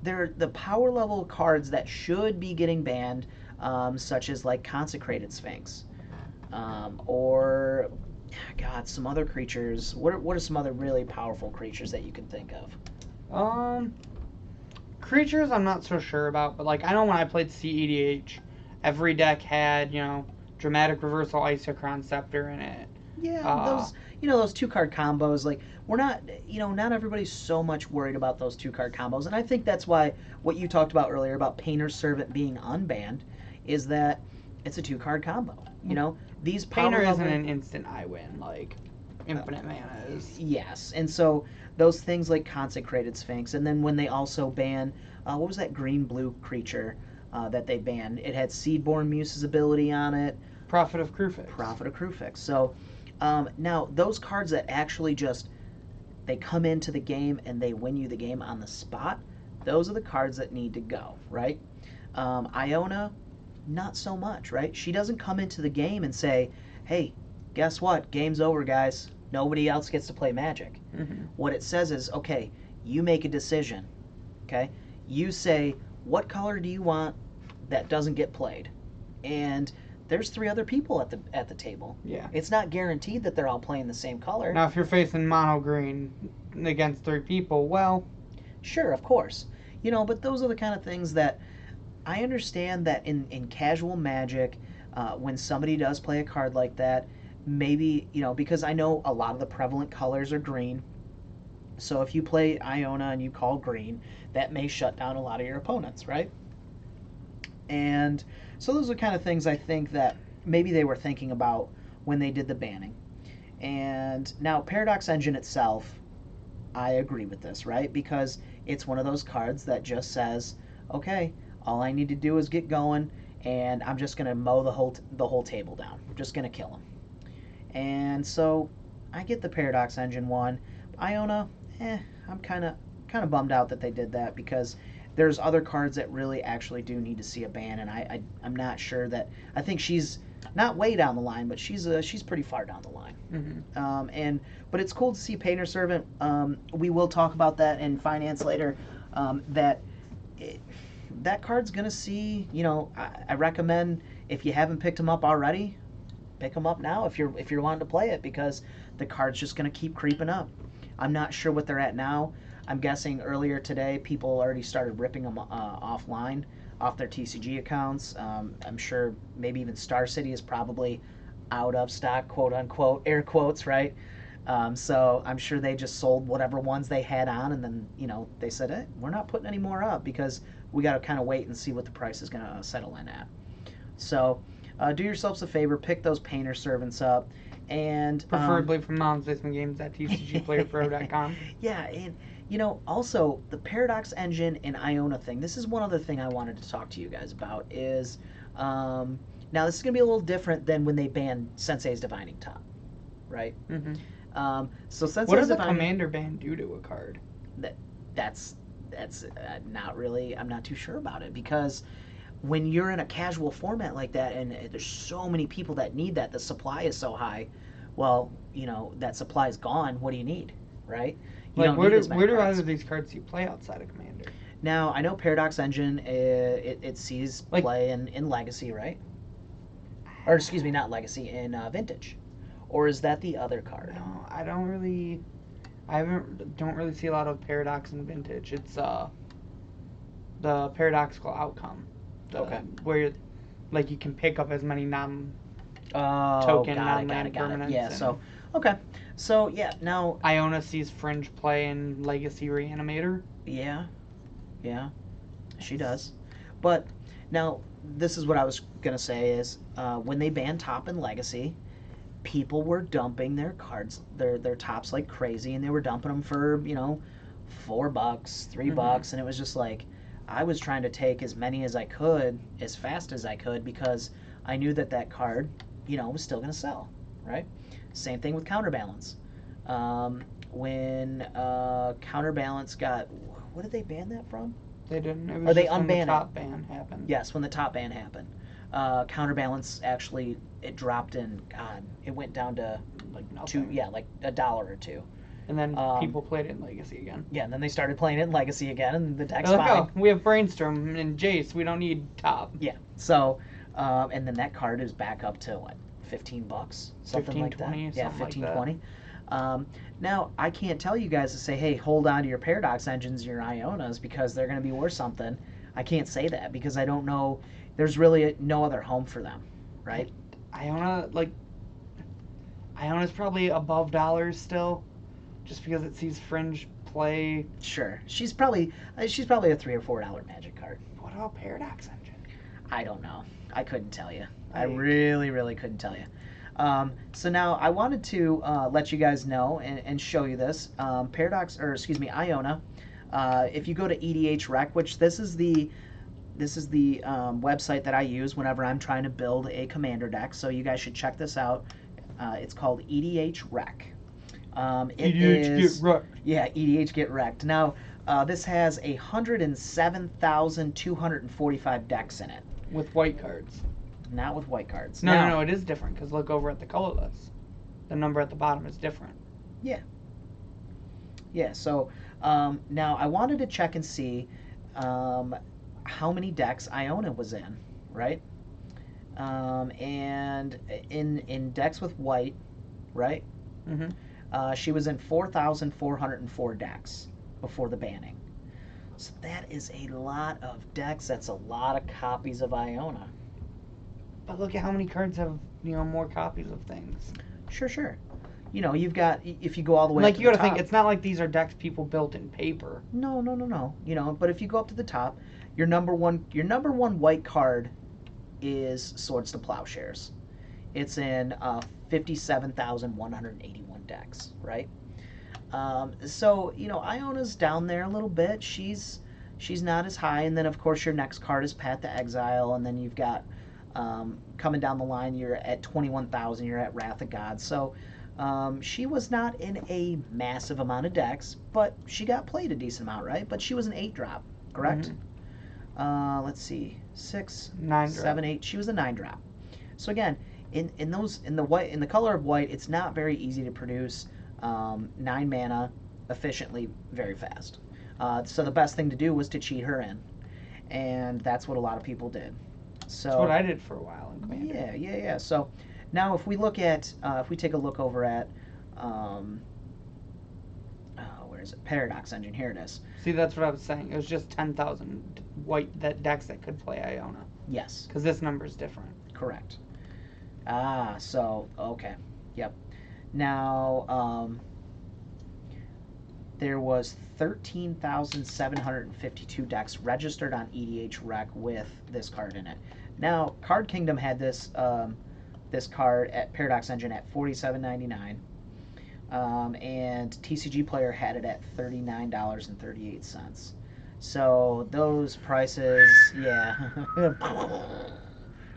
they're the power level cards that should be getting banned, such as like Consecrated Sphinx, or God, some other creatures. What are some other really powerful creatures that you can think of? Creatures I'm not so sure about, but like I know when I played CEDH, every deck had, you know, Dramatic Reversal, Isochron Scepter in it. Yeah, those 2-card combos, like we're not, not everybody's so much worried about those 2-card combos, and I think that's why what you talked about earlier about Painter Servant being unbanned is that it's a 2-card combo. You know, these Painter power isn't level, an instant I win like Infinite Mana is. yes, and so those things like Consecrated Sphinx, and then when they also ban, what was that green-blue creature that they banned? It had Seedborn Muse's ability on it. Prophet of Krufix. Prophet of Krufix. So now those cards that actually just they come into the game and they win you the game on the spot, those are the cards that need to go, right? Iona, not so much, right? She doesn't come into the game and say, hey, guess what? Game's over, guys. Nobody else gets to play Magic. Mm-hmm. What it says is, okay, you make a decision, okay? You say, what color do you want that doesn't get played? And there's 3 other people at the table. Yeah. It's not guaranteed that they're all playing the same color. Now, if you're facing mono green against 3 people, well, sure, of course. But those are the kind of things that I understand that in casual Magic, when somebody does play a card like that, maybe, because I know a lot of the prevalent colors are green. So if you play Iona and you call green, that may shut down a lot of your opponents, right? And so those are kind of things I think that maybe they were thinking about when they did the banning. And now Paradox Engine itself, I agree with this, right? Because it's one of those cards that just says, okay, all I need to do is get going, and I'm just gonna mow the whole table down. I'm just gonna kill him. And so I get the Paradox Engine one. Iona, I'm kind of bummed out that they did that, because there's other cards that really actually do need to see a ban, and I'm not sure that. I think she's not way down the line, but she's pretty far down the line. Mm-hmm. But it's cool to see Painter Servant. We will talk about that in finance later. That card's gonna see. I recommend, if you haven't picked them up already, pick them up now if you're wanting to play it, because the card's just gonna keep creeping up. I'm not sure what they're at now. I'm guessing earlier today people already started ripping them offline off their TCG accounts. I'm sure maybe even Star City is probably out of stock, quote unquote, air quotes, right? So I'm sure they just sold whatever ones they had on, and then they said, we're not putting any more up because we got to kind of wait and see what the price is going to settle in at. So do yourselves a favor, pick those Painter Servants up, and preferably from Mom's Basement Games at tcgplayerpro.com. Yeah, and also the Paradox Engine and Iona thing. This is one other thing I wanted to talk to you guys about. Is now this is gonna be a little different than when they banned Sensei's Divining Top, right? Mm-hmm. So Sensei's what does a Divining, commander ban do to a card? That's not really. I'm not too sure about it, because when you're in a casual format like that, and there's so many people that need that, the supply is so high. Well, that supply is gone. What do you need, right? Where do either of these cards you play outside of Commander? Now, I know Paradox Engine, it sees play in Legacy, right? Or excuse me, not Legacy, in Vintage. Or is that the other card? No, I don't really see a lot of Paradox in Vintage. It's the Paradoxical Outcome. Okay. Where you can pick up as many non-token, non-land permanents. Yeah, so, okay. So, yeah, now... Iona sees Fringe play in Legacy Reanimator. Yeah, she does. But, now, this is what I was going to say is, when they banned Top in Legacy, people were dumping their cards, their tops like crazy, and they were dumping them for, $4, $3, and it was just like, I was trying to take as many as I could, as fast as I could, because I knew that card, was still going to sell, right? Same thing with Counterbalance. When Counterbalance got... What did they ban that from? They didn't. It was or they just when unbanned the top ban happened. Yes, when the top ban happened. Counterbalance, actually, it dropped in... God, it went down to... Like nothing. like $1 or $2. And then people played it in Legacy again. Yeah, and then they started playing it in Legacy again, and the deck's like, fine. oh, we have Brainstorm and Jace. We don't need top. Yeah. So, and then that card is back up to what, $15, something 15, like 20, that. Yeah, 15, like 20. Now I can't tell you guys to say, hey, hold on to your Paradox Engines, your Ionas, because they're going to be worth something. I can't say that because I don't know. There's really no other home for them, right? Iona's probably above $1 still, just because it sees Fringe play. Sure, she's probably a $3 or $4 Magic card. What about Paradox Engine? I don't know. I couldn't tell you. I really, really couldn't tell you. So now I wanted to let you guys know and show you this. Iona. If you go to EDH Wreck, which this is the website that I use whenever I'm trying to build a commander deck, so you guys should check this out. It's called EDH Wreck. Get wrecked. Yeah, EDH Get Wrecked. Now, this has 107,245 decks in it. With white cards. Not with white cards. No, it is different, because look over at the colorless. The number at the bottom is different. Yeah. Yeah, so now I wanted to check and see how many decks Iona was in, right? And in decks with white, right? Mm-hmm. She was in 4,404 decks before the banning. So that is a lot of decks. That's a lot of copies of Iona. But look at how many cards have, more copies of things. Sure. You've got, if you go all the way like, up to you gotta the top, think, it's not like these are decks people built in paper. No. But if you go up to the top, your number one white card is Swords to Plowshares. It's in 57,181 decks, right? So Iona's down there a little bit. She's she's not as high. And then of course your next card is Path to Exile, and then you've got coming down the line, you're at 21,000. You're at Wrath of God. So she was not in a massive amount of decks, but she got played a decent amount, right? But she was an 8-drop, correct? Let's see, 6, 9 7, 8. She was a 9-drop. So again, in the color of white, it's not very easy to produce 9 mana efficiently very fast. So the best thing to do was to cheat her in, and that's what a lot of people did. So that's what I did for a while in Commander. Yeah. So now if we look at, if we take a look over at, where is it? Paradox Engine. Here it is. See, that's what I was saying. It was just 10,000 white decks that could play Iona. Yes. Because this number's different. Correct. So okay. Yep. Now there was 13,752 decks registered on EDH Wreck with this card in it. Now, Card Kingdom had this this card at Paradox Engine at $47.99, and TCG Player had it at $39.38. So those prices, yeah,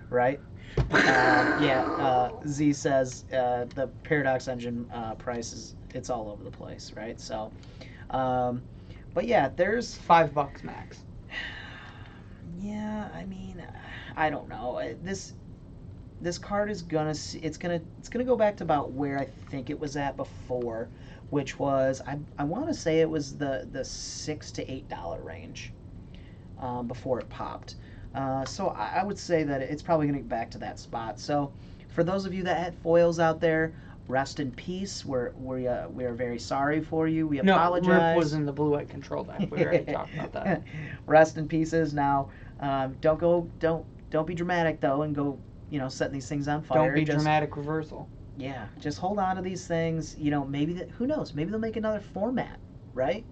right? Z says the Paradox Engine prices, it's all over the place, right? So, but yeah, there's $5 max. Yeah, I mean, I don't know. This card is gonna go back to about where I think it was at before, which was I want to say it was the $6 to $8 range before it popped. So I would say that it's probably gonna get back to that spot. So for those of you that had foils out there, rest in peace. We are very sorry for you. We apologize. No, Rip was in the blue-white control deck. We already talked about that. Rest in pieces. Now, don't be dramatic though, and go setting these things on fire. Don't be dramatic reversal. Yeah, just hold on to these things. Maybe who knows? Maybe they'll make another format, right?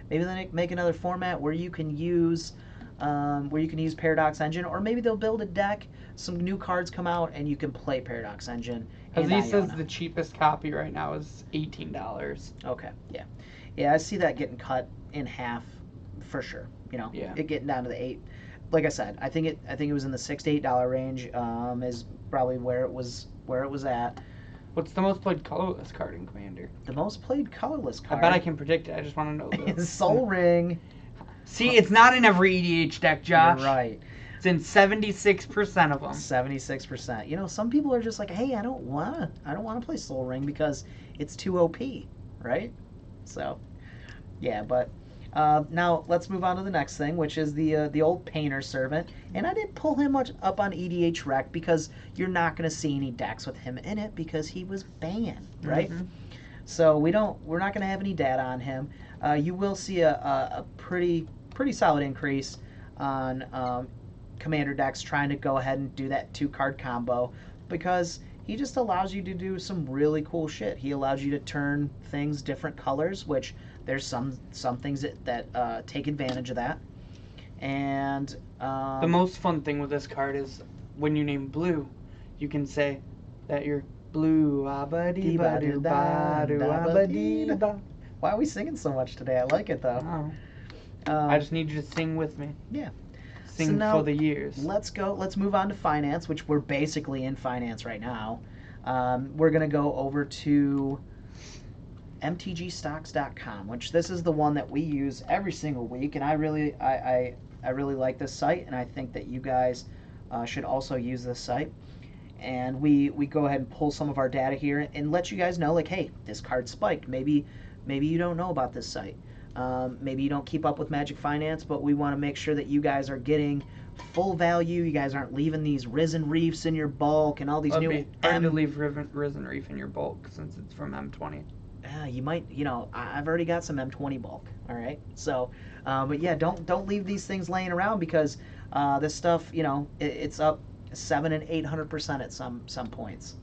Maybe they'll make another format where you can use Paradox Engine, or maybe they'll build a deck. Some new cards come out, and you can play Paradox Engine. As he says, the cheapest copy right now is $18. Okay, yeah. I see that getting cut in half for sure. It getting down to the 8. Like I said, I think it was in the $6 to $8 range. Is probably where it was at. What's the most played colorless card in Commander? The most played colorless card. I bet I can predict it. I just want to know this. Sol Ring. See, it's not in every EDH deck, Josh. You're right. It's in 76% of them. 76%. Some people are just like, hey, I don't want to play Sol Ring because it's too OP, right? So, yeah, but now let's move on to the next thing, which is the old Painter Servant. And I didn't pull him much up on EDH Wreck because you're not going to see any decks with him in it because he was banned, right? Mm-hmm. So we're not going to have any data on him. You will see a pretty solid increase on Commander decks trying to go ahead and do that 2-card combo, because he just allows you to do some really cool shit. He allows you to turn things different colors, which there's some things that take advantage of that. And the most fun thing with this card is when you name blue, you can say that you're blue. Why are we singing so much today? I like it though. I just need you to sing with me. Yeah. Sing for the years. Let's move on to finance, which we're basically in finance right now. We're going to go over to mtgstocks.com, which this is the one that we use every single week, and I really like this site, and I think that you guys should also use this site. And we go ahead and pull some of our data here and let you guys know, like, hey, this card spiked. Maybe you don't know about this site. Maybe you don't keep up with Magic Finance, but we want to make sure that you guys are getting full value. You guys aren't leaving these Risen Reefs in your bulk and all these new... Hard to leave Risen Reef in your bulk since it's from M20. You might, I've already got some M20 bulk, all right? So, but yeah, don't leave these things laying around, because this stuff, it's up 700% and 800% at some points.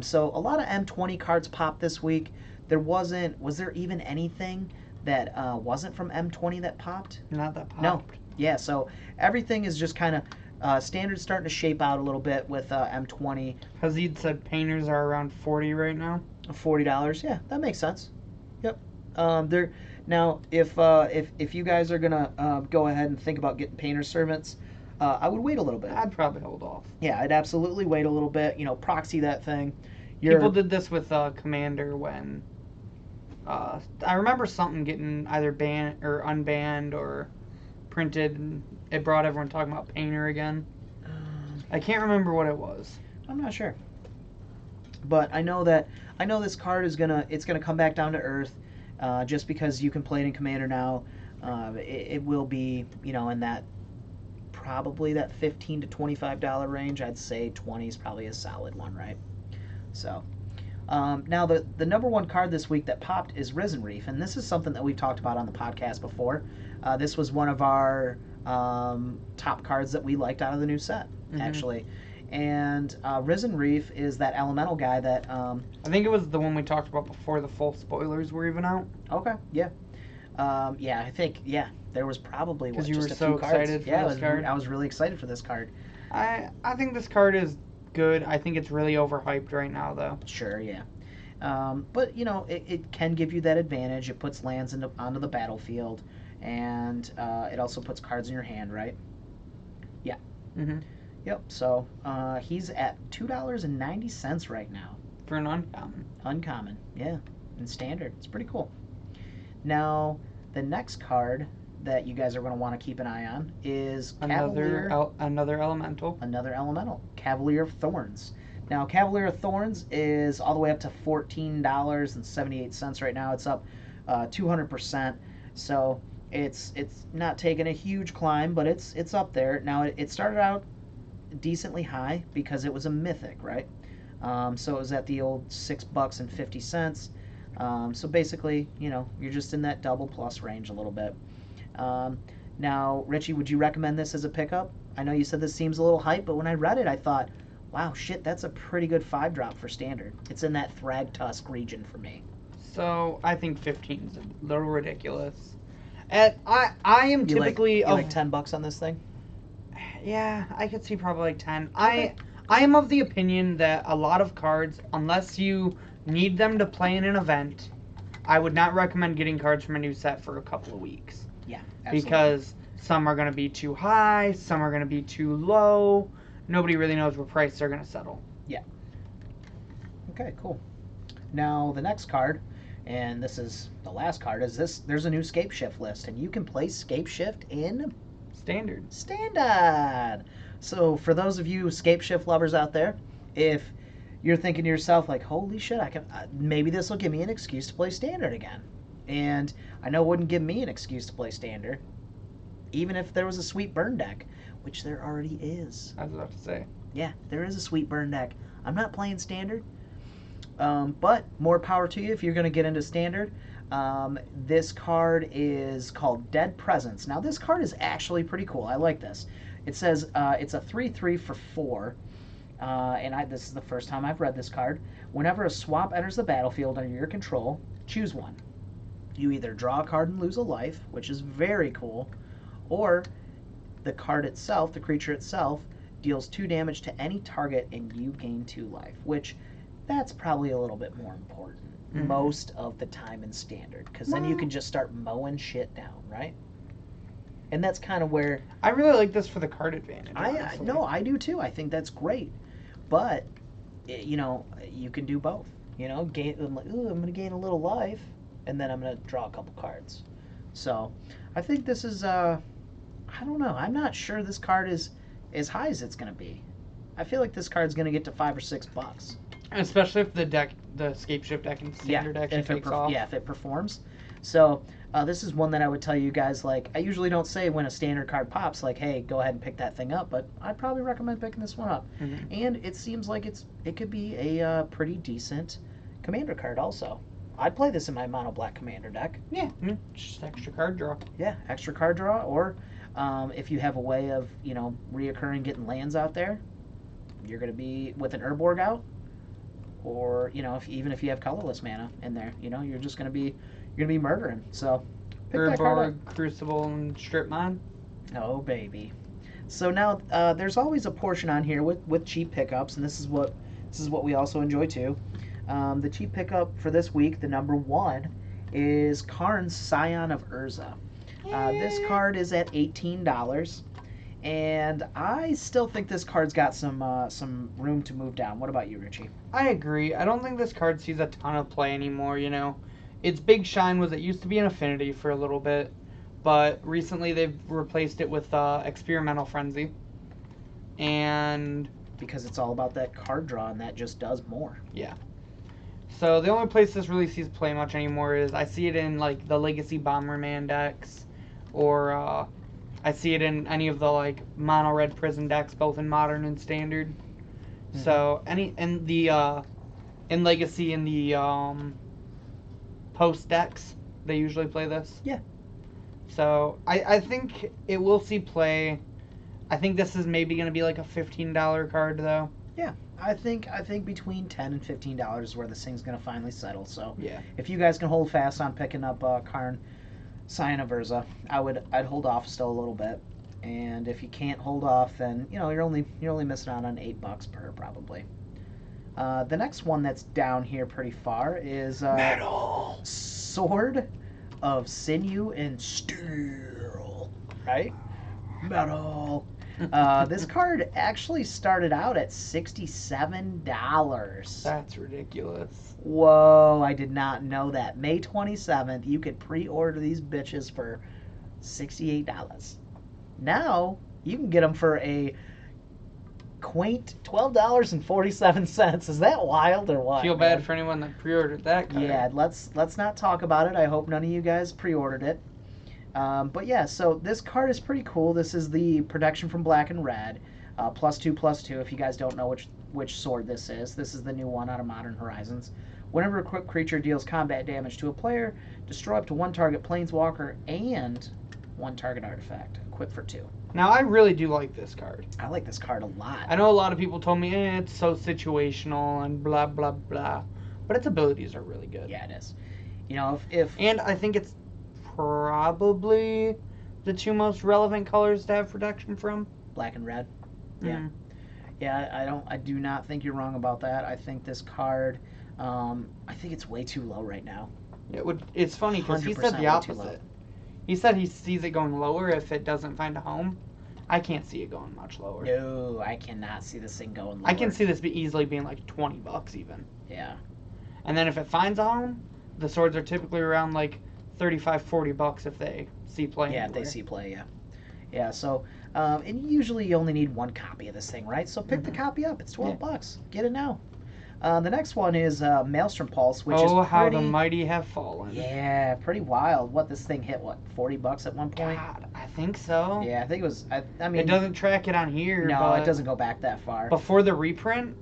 So a lot of M20 cards popped this week. Was there even anything that wasn't from M20 that popped? Not that popped. No. Yeah, so everything is just kind of standard starting to shape out a little bit with M20. Hazid said painters are around $40 right now. $40, yeah, that makes sense. Yep. They're Now, if you guys are gonna go ahead and think about getting painter servants, I would wait a little bit. I'd probably hold off. Yeah, I'd absolutely wait a little bit. Proxy that thing. People did this with Commander when I remember something getting either banned or unbanned or printed, and it brought everyone talking about painter again. I can't remember what it was. I'm not sure, but I know this card is gonna come back down to earth, just because you can play it in Commander now. It will be in that probably that $15 to $25 range. I'd say 20 is probably a solid one, right? So. Now, the number one card this week that popped is Risen Reef, and this is something that we've talked about on the podcast before. This was one of our top cards that we liked out of the new set, actually. And Risen Reef is that elemental guy that... I think it was the one we talked about before the full spoilers were even out. Okay, yeah. I think, there was probably just a so few cards. excited for this card. I was really excited for this card. I think this card is good. I think it's really overhyped right now, though. Sure, yeah. But, it can give you that advantage. It puts lands onto the battlefield, and it also puts cards in your hand, right? Yeah. Mm-hmm. Yep, so he's at $2.90 right now. For an uncommon. Uncommon, yeah. And standard. It's pretty cool. Now, the next card that you guys are going to want to keep an eye on is another elemental. Another elemental. Cavalier of Thorns. Now, Cavalier of Thorns is all the way up to $14.78 right now. It's up 200%. So it's not taking a huge climb, but it's up there. Now, it started out decently high because it was a mythic, right? So it was at the old $6.50. So basically, you're just in that double plus range a little bit. Now, Richie, would you recommend this as a pickup? I know you said this seems a little hype, but when I read it, I thought, wow, shit, that's a pretty good 5-drop for standard. It's in that Thragtusk region for me. So I think 15 is a little ridiculous. And I am typically you like $10 on this thing? Yeah, I could see probably like 10. Okay. I am of the opinion that a lot of cards, unless you need them to play in an event, I would not recommend getting cards from a new set for a couple of weeks. Yeah, absolutely. Because some are going to be too high, some are going to be too low. Nobody really knows what price they're going to settle. Yeah. Okay, cool. Now, the next card, and this is the last card, is this. There's a new Scape Shift list, and you can play Scape Shift in... Standard. So, for those of you Scape Shift lovers out there, if you're thinking to yourself, like, holy shit, maybe this will give me an excuse to play Standard again. And I know it wouldn't give me an excuse to play Standard, even if there was a sweet burn deck, which there already is. I was about to say. Yeah, there is a sweet burn deck. I'm not playing Standard, but more power to you if you're going to get into Standard. This card is called Dead Presence. Now, this card is actually pretty cool. I like this. It says it's a 3/3 for 4. And this is the first time I've read this card. Whenever a swap enters the battlefield under your control, choose one. You either draw a card and lose a life, which is very cool, or the card itself, the creature itself, deals 2 damage to any target and you gain 2 life, which that's probably a little bit more important most of the time in Standard, because then you can just start mowing shit down, right? And that's kind of where... I really like this for the card advantage. I do too. I think that's great. But, you can do both. I'm going to gain a little life, and then I'm going to draw a couple cards. So, I think this is, I don't know. I'm not sure this card is as high as it's going to be. I feel like this card's going to get to $5 or $6. Especially if the Scape Shift deck and Standard actually takes off. Yeah, if it performs. So, this is one that I would tell you guys, like, I usually don't say when a Standard card pops, like, hey, go ahead and pick that thing up, but I'd probably recommend picking this one up. Mm-hmm. And it seems like it could be a pretty decent Commander card also. I'd play this in my mono black Commander deck. Yeah, just extra card draw. Yeah, extra card draw, or if you have a way of, reoccurring getting lands out there, you're going to be with an Urborg out, or, even if you have colorless mana in there, you're just going to be... You're going to be murdering, so pick that card up. Crucible, and Strip Mine. Oh, baby. So now, there's always a portion on here with cheap pickups, and this is what we also enjoy, too. The cheap pickup for this week, the number 1, is Karn's Scion of Urza. This card is at $18, and I still think this card's got some room to move down. What about you, Richie? I agree. I don't think this card sees a ton of play anymore, you know. Its big shine was it used to be an affinity for a little bit, but recently they've replaced it with Experimental Frenzy. And Because it's all about that card draw, and that just does more. yeah. So the only place this really sees play much anymore is I see it in like the Legacy Bomberman decks, or I see it in any of the like mono red prison decks, both in modern and standard. Mm-hmm. So in Legacy in the post decks, they usually play this. Yeah. So I think it will see play. I think this is maybe going to be like a $15 card though. Yeah, I think between $10 and $15 is where this thing's gonna finally settle. So Yeah. if you guys can hold fast on picking up Karn, Scion of Urza, I'd hold off still a little bit. And if you can't hold off, then you know you're only missing out on $8 per probably. The next one that's down here pretty far is Metal. Sword of Sinew and Steel. Right? Metal. This card actually started out at $67. That's ridiculous. Whoa, I did not know that. May 27th, you could pre-order these bitches for $68. Now, you can get them for a quaint $12.47. Is that wild or what? Feel bad man? for anyone that pre-ordered that card. Yeah, let's not talk about it. I hope none of you guys pre-ordered it. But yeah, so this card is pretty cool. This is the protection from black and red, +2/+2. If you guys don't know which sword this is the new one out of Modern Horizons. Whenever a quick creature deals combat damage to a player, destroy up to one target planeswalker and one target artifact. Equip for 2. Now, I really do like this card. I like this card a lot. I know a lot of people told me, it's so situational and blah, blah, blah. But its abilities are really good. Yeah, it is. You know, if And I think it's probably the two most relevant colors to have protection from. black and red. Yeah. Mhm. Yeah, I do not think you're wrong about that. I think this card, I think it's way too low right now. It's funny because he 100% said the way too low. opposite. He said he sees it going lower if it doesn't find a home. I can't see it going much lower. No, I cannot see this thing going lower. I can see this easily being like $20 even. Yeah. And then if it finds a home, the swords are typically around like $35-$40 if they see play. Yeah, if they see play, yeah. Yeah, so, and usually you only need one copy of this thing, right? So pick the copy up. It's $12. Get it now. The next one is Maelstrom Pulse, which is pretty... how the mighty have fallen. Yeah, pretty wild. What, this thing hit, what, $40 at one point? God, I think so. Yeah, I think it was, I mean... It doesn't track it on here. No, but it doesn't go back that far. Before the reprint?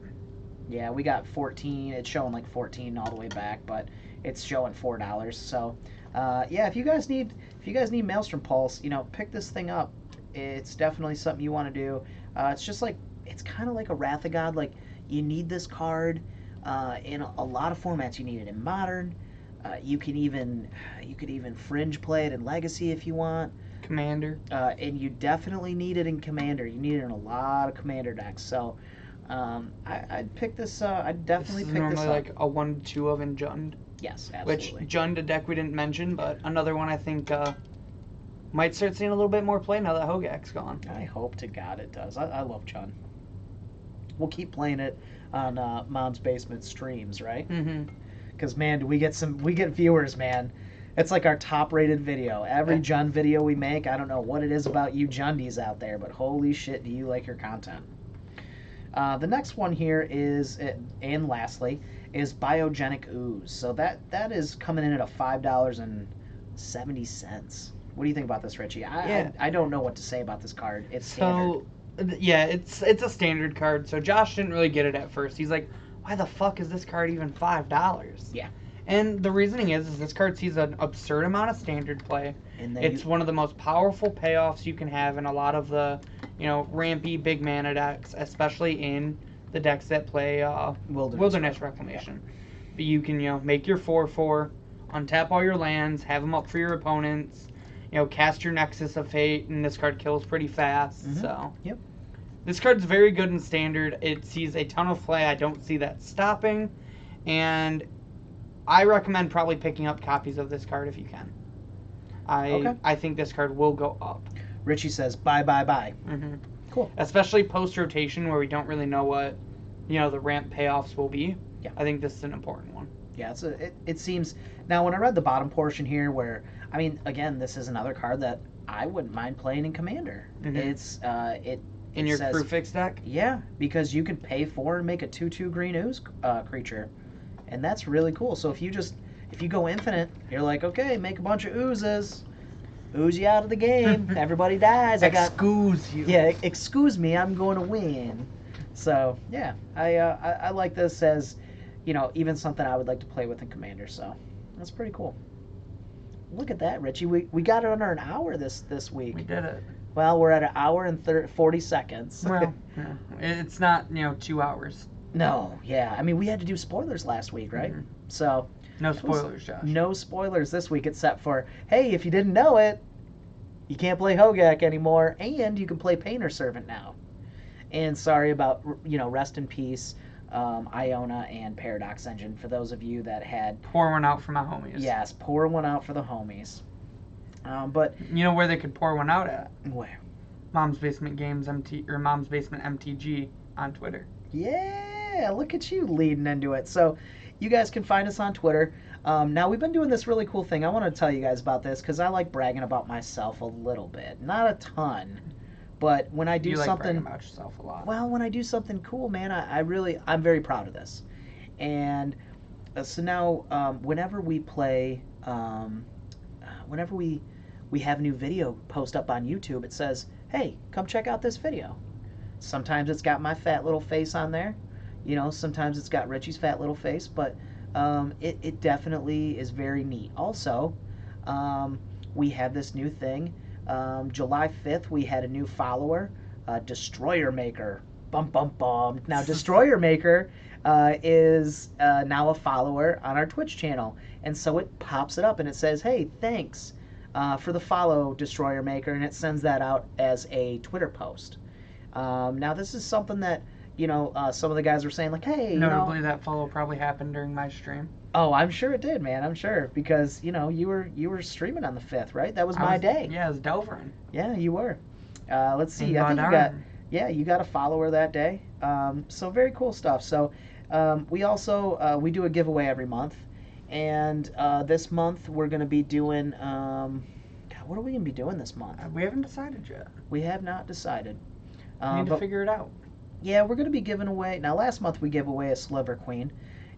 Yeah, we got 14. It's showing like 14 all the way back, but it's showing $4. So, yeah, if you guys need Maelstrom Pulse, you know, pick this thing up. It's definitely something you want to do. It's just like, it's kind of like a Wrath of God. Like, you need this card in a lot of formats. You need it in Modern. You could even fringe play it in Legacy if you want. Commander. And you definitely need it in Commander. You need it in a lot of Commander decks. So, I'd pick this. I'd definitely This is pick normally this up. like a 1-2 of in Jund. Yes, absolutely. Which Jund, a deck we didn't mention, but another one I think might start seeing a little bit more play now that Hogak's gone. I hope to God it does. I love Chun. We'll keep playing it on Mom's Basement streams, right? Mm-hmm. Because man, do we get viewers, man. It's like our top-rated video. Every Jund video we make, I don't know what it is about you Jundies out there, but holy shit, do you like your content. The next one here is, and lastly, is Biogenic Ooze. So that is coming in at a $5.70. What do you think about this, Richie? I don't know what to say about this card. It's standard. Yeah, it's a standard card. So Josh didn't really get it at first. He's like, why the fuck is this card even $5? Yeah. And the reasoning is this card sees an absurd amount of standard play. And then It's one of the most powerful payoffs you can have in a lot of the, rampy big mana decks, especially in the decks that play Wilderness Reclamation. But you can, make your 4/4, untap all your lands, have them up for your opponents, cast your Nexus of Fate, and this card kills pretty fast. Mhm. So Yep. this card's very good in standard. It sees a ton of play. I don't see that stopping. And I recommend probably picking up copies of this card if you can. Okay. I think this card will go up. Richie says, bye, bye, bye. Mm-hmm. Cool. Especially post-rotation where we don't really know what, the ramp payoffs will be. Yeah. I think this is an important one. Yeah, it seems... Now, when I read the bottom portion here where... I mean, again, this is another card that I wouldn't mind playing in Commander. Mm-hmm. It's... In your says, crew fix deck? Yeah, because you can pay 4 and make a 2/2 green ooze creature. And that's really cool. So if you go infinite, you're like, okay, make a bunch of oozes. Ooze you out of the game. Everybody dies. Excuse you. Yeah, excuse me, I'm going to win. So, yeah, I like this as, even something I would like to play with in Commander. So, that's pretty cool. Look at that, Richie. We got it under an hour this week. We did it. Well, we're at an hour and 40 seconds. Well, yeah. It's not, 2 hours. No, yeah. I mean, we had to do spoilers last week, right? Mm-hmm. So... No spoilers, Josh. No spoilers this week except for, hey, if you didn't know it, you can't play Hogak anymore, and you can play Painter Servant now. And sorry about, rest in peace, Iona and Paradox Engine, for those of you that had... Pour one out for my homies. Yes, pour one out for the homies. But... You know where they could pour one out at? Where? Mom's Basement Games or Mom's Basement MTG on Twitter. Yeah, look at you leading into it. So, you guys can find us on Twitter. Now, we've been doing this really cool thing. I want to tell you guys about this because I like bragging about myself a little bit. Not a ton. But when I do you like something... bragging about yourself a lot. Well, when I do something cool, man, I'm very proud of this. And so now, whenever we play... whenever we have a new video post up on YouTube, it says, hey, come check out this video. Sometimes it's got my fat little face on there. Sometimes it's got Richie's fat little face, but it definitely is very neat. Also, we have this new thing. July 5th, we had a new follower, Destroyer Maker. Bum, bum, bum. Now, Destroyer Maker is now a follower on our Twitch channel. And so it pops it up and it says, hey, thanks for the follow, Destroyer Maker. And it sends that out as a Twitter post. Now, this is something that... some of the guys were saying, like, hey, Notably, that follow probably happened during my stream. Oh, I'm sure it did, man. I'm sure. Because, you were streaming on the 5th, right? That was my day. Yeah, it was Delverin. Yeah, you were. Let's see. I think you got a follower that day. So, very cool stuff. So, we also, we do a giveaway every month. And this month, we're going to be doing, what are we going to be doing this month? We haven't decided yet. We have not decided. We need to figure it out. Yeah, we're going to be giving away... Now, last month we gave away a Sliver Queen,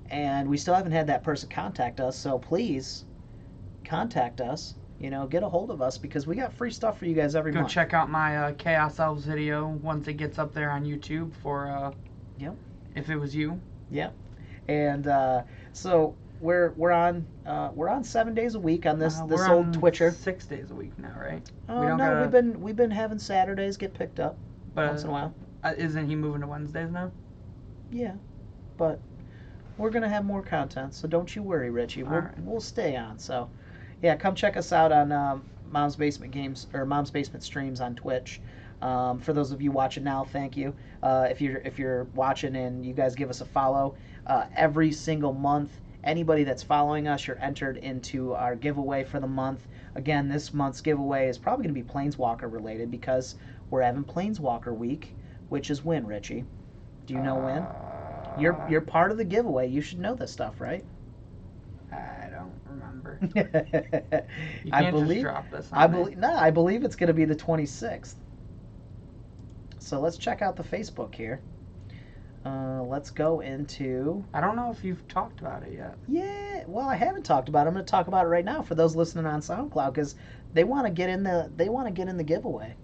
and we still haven't had that person contact us, so please contact us. Get a hold of us, because we got free stuff for you guys every month. Go check out my Chaos Elves video once it gets up there on YouTube for... Yep. If it was you. Yep. And so we're on 7 days a week on this old Twitcher. 6 days a week now, right? We've been having Saturdays get picked up once in a while. Isn't he moving to Wednesdays now? Yeah, but we're going to have more content, so don't you worry, Richie. We'll stay on. So, yeah, come check us out on Mom's Basement Games or Mom's Basement Streams on Twitch. For those of you watching now, thank you. If you're watching and you guys give us a follow, every single month, anybody that's following us, you're entered into our giveaway for the month. Again, this month's giveaway is probably going to be Planeswalker related because we're having Planeswalker week. Which is when, Richie? Do you know when? You're part of the giveaway. You should know this stuff, right? I don't remember. You I can't believe, just drop this on me. I believe it's going to be the 26th. So let's check out the Facebook here. Let's go into... I don't know if you've talked about it yet. Yeah, well, I haven't talked about it. I'm going to talk about it right now for those listening on SoundCloud because they want to get in the giveaway.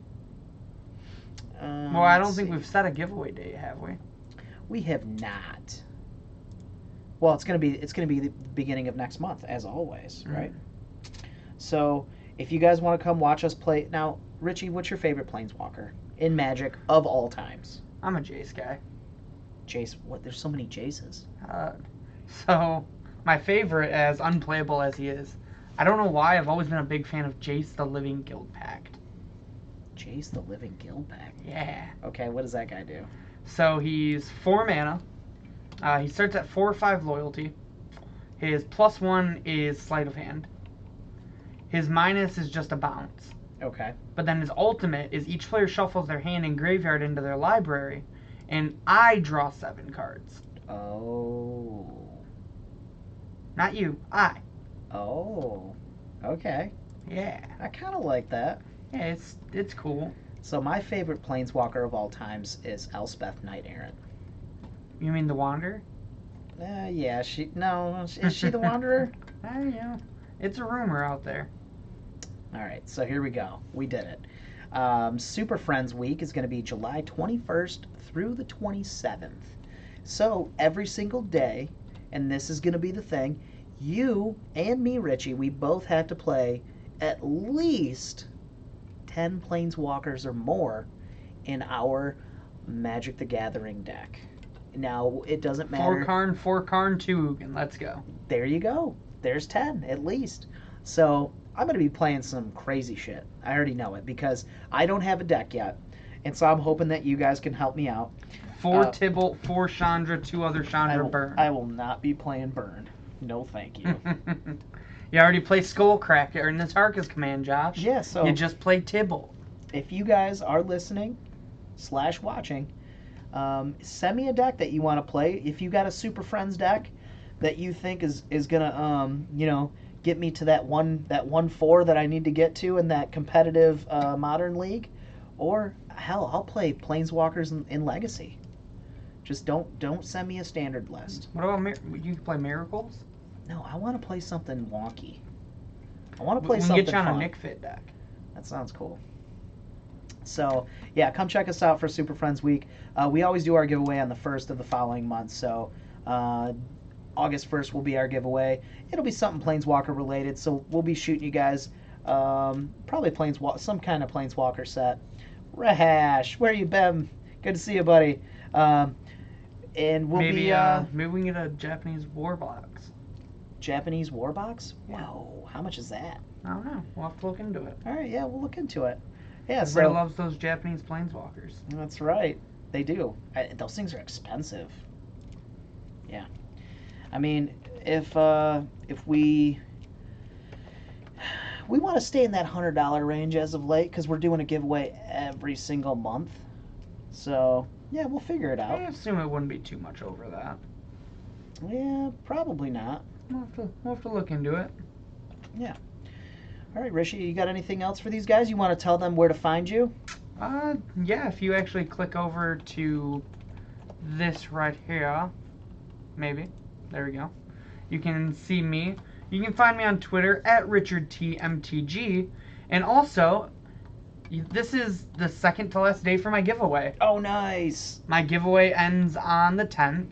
Well, I don't think we've set a giveaway date, have we? We have not. Well, it's gonna be the beginning of next month, as always, right? So, if you guys want to come watch us play now, Richie, what's your favorite Planeswalker in Magic of all times? I'm a Jace guy. Jace, what? There's so many Jaces. So, my favorite, as unplayable as he is, I don't know why, I've always been a big fan of Jace the Living Guild Pact. Jace the Living Guild Pact? Yeah. Okay, what does that guy do? So he's 4 mana. He starts at 4 or 5 loyalty. His +1 is sleight of hand. His minus is just a bounce. Okay. But then his ultimate is each player shuffles their hand and graveyard into their library, and I draw 7 cards. Oh. Not you, I. Oh. Okay. Yeah. I kind of like that. Yeah, it's cool. So my favorite planeswalker of all times is Elspeth Knight Errant. You mean the Wanderer? Yeah, is she the Wanderer? Yeah. It's a rumor out there. All right, so here we go. We did it. Super Friends Week is going to be July 21st through the 27th. So every single day, and this is going to be the thing, you and me, Richie, we both have to play at least 10 Planeswalkers or more in our Magic the Gathering deck. Now, it doesn't matter. 4 Karn, 2 Ugin. Let's go. There you go. There's 10 at least. So I'm going to be playing some crazy shit. I already know it because I don't have a deck yet. And so I'm hoping that you guys can help me out. 4 Tibalt, 4 Chandra, 2 other Chandra Burn. I will not be playing Burn. No, thank you. You already play Skullcracker in this Harkus command, Josh. Yeah, so you just play Tibalt. If you guys are listening / watching, send me a deck that you want to play. If you got a Super Friends deck that you think is gonna get me to that 1/4 that I need to get to in that competitive Modern League, or hell, I'll play Planeswalkers in Legacy. Just don't send me a standard list. What about you can play Miracles? No, I want to play something wonky. I want to play we something can get you on fun. a Nick Fit deck. That sounds cool. So, yeah, come check us out for Super Friends Week. We always do our giveaway on the 1st of the following month, so August 1st will be our giveaway. It'll be something Planeswalker related, so we'll be shooting you guys probably some kind of Planeswalker set. Rahash, where you been? Good to see you, buddy. And we'll maybe be... we can get a Japanese war box. Japanese war box? Yeah. Whoa, how much is that? I don't know. We'll have to look into it. All right, yeah, we'll look into it. Yeah, Everybody loves those Japanese planeswalkers. That's right. They do. Those things are expensive. Yeah. I mean, if we want to stay in that $100 range as of late, because we're doing a giveaway every single month. So, yeah, we'll figure it out. I assume it wouldn't be too much over that. Yeah, probably not. We'll have to look into it. Yeah. All right, Rishi, you got anything else for these guys? You want to tell them where to find you? Yeah, if you actually click over to this right here, maybe. There we go. You can see me. You can find me on Twitter at RichardTMTG. And also, this is the second to last day for my giveaway. Oh, nice. My giveaway ends on the 10th.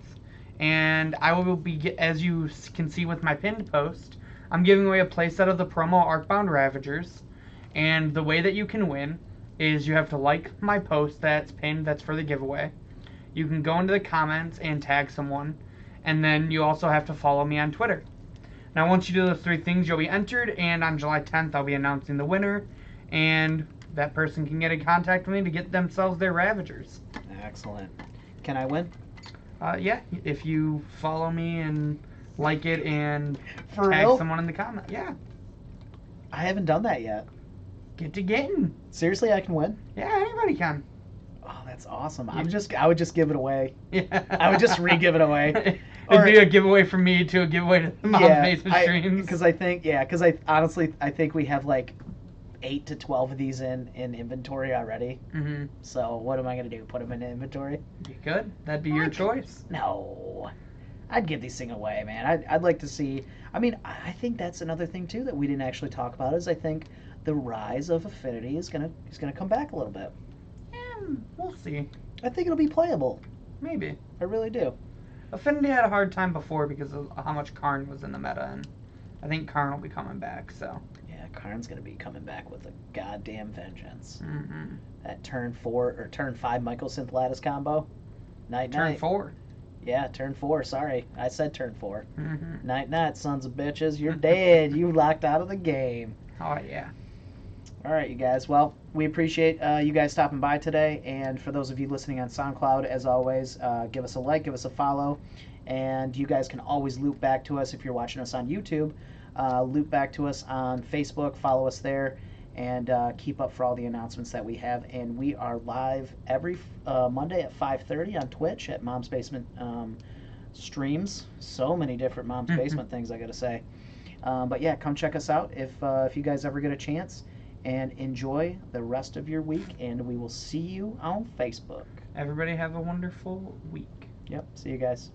And I will be, as you can see with my pinned post, I'm giving away a playset of the promo Arcbound Ravagers. And the way that you can win is you have to like my post that's pinned, that's for the giveaway. You can go into the comments and tag someone. And then you also have to follow me on Twitter. Now, once you do those 3 things, you'll be entered. And on July 10th, I'll be announcing the winner. And that person can get in contact with me to get themselves their Ravagers. Excellent. Can I win? Yeah, if you follow me and like it and For tag real? someone in the comment. Yeah. I haven't done that yet. Get to getting. Seriously, I can win? Yeah, anybody can. Oh, that's awesome. I would just give it away. Yeah. I would just re-give it away. It'd be a giveaway from me to a giveaway to the Mom Basement streams. Because I honestly think we have like 8 to 12 of these in inventory already. Mm-hmm. So what am I going to do? Put them in inventory? You could. That'd be your choice. No. I'd give these things away, man. I'd like to see... I mean, I think that's another thing, too, that we didn't actually talk about, is I think the rise of Affinity is gonna come back a little bit. We'll see. I think it'll be playable. Maybe. I really do. Affinity had a hard time before because of how much Karn was in the meta, and I think Karn will be coming back, so... Yeah, Karn's going to be coming back with a goddamn vengeance. Mm-hmm. That turn 4 or turn 5 Michael Synth Lattice combo. Night. Turn 4. Yeah, turn 4. Sorry, I said turn 4. Mm-hmm. Night, sons of bitches. You're dead. You locked out of the game. Oh, yeah. All right, you guys. Well, we appreciate you guys stopping by today. And for those of you listening on SoundCloud, as always, give us a like, give us a follow. And you guys can always loop back to us if you're watching us on YouTube. Loop back to us on Facebook, follow us there, and keep up for all the announcements that we have. And we are live every Monday at 5:30 on Twitch at Mom's Basement streams. So many different Mom's Basement things, I got to say. But yeah, come check us out if you guys ever get a chance. And enjoy the rest of your week, and we will see you on Facebook. Everybody have a wonderful week. Yep, see you guys.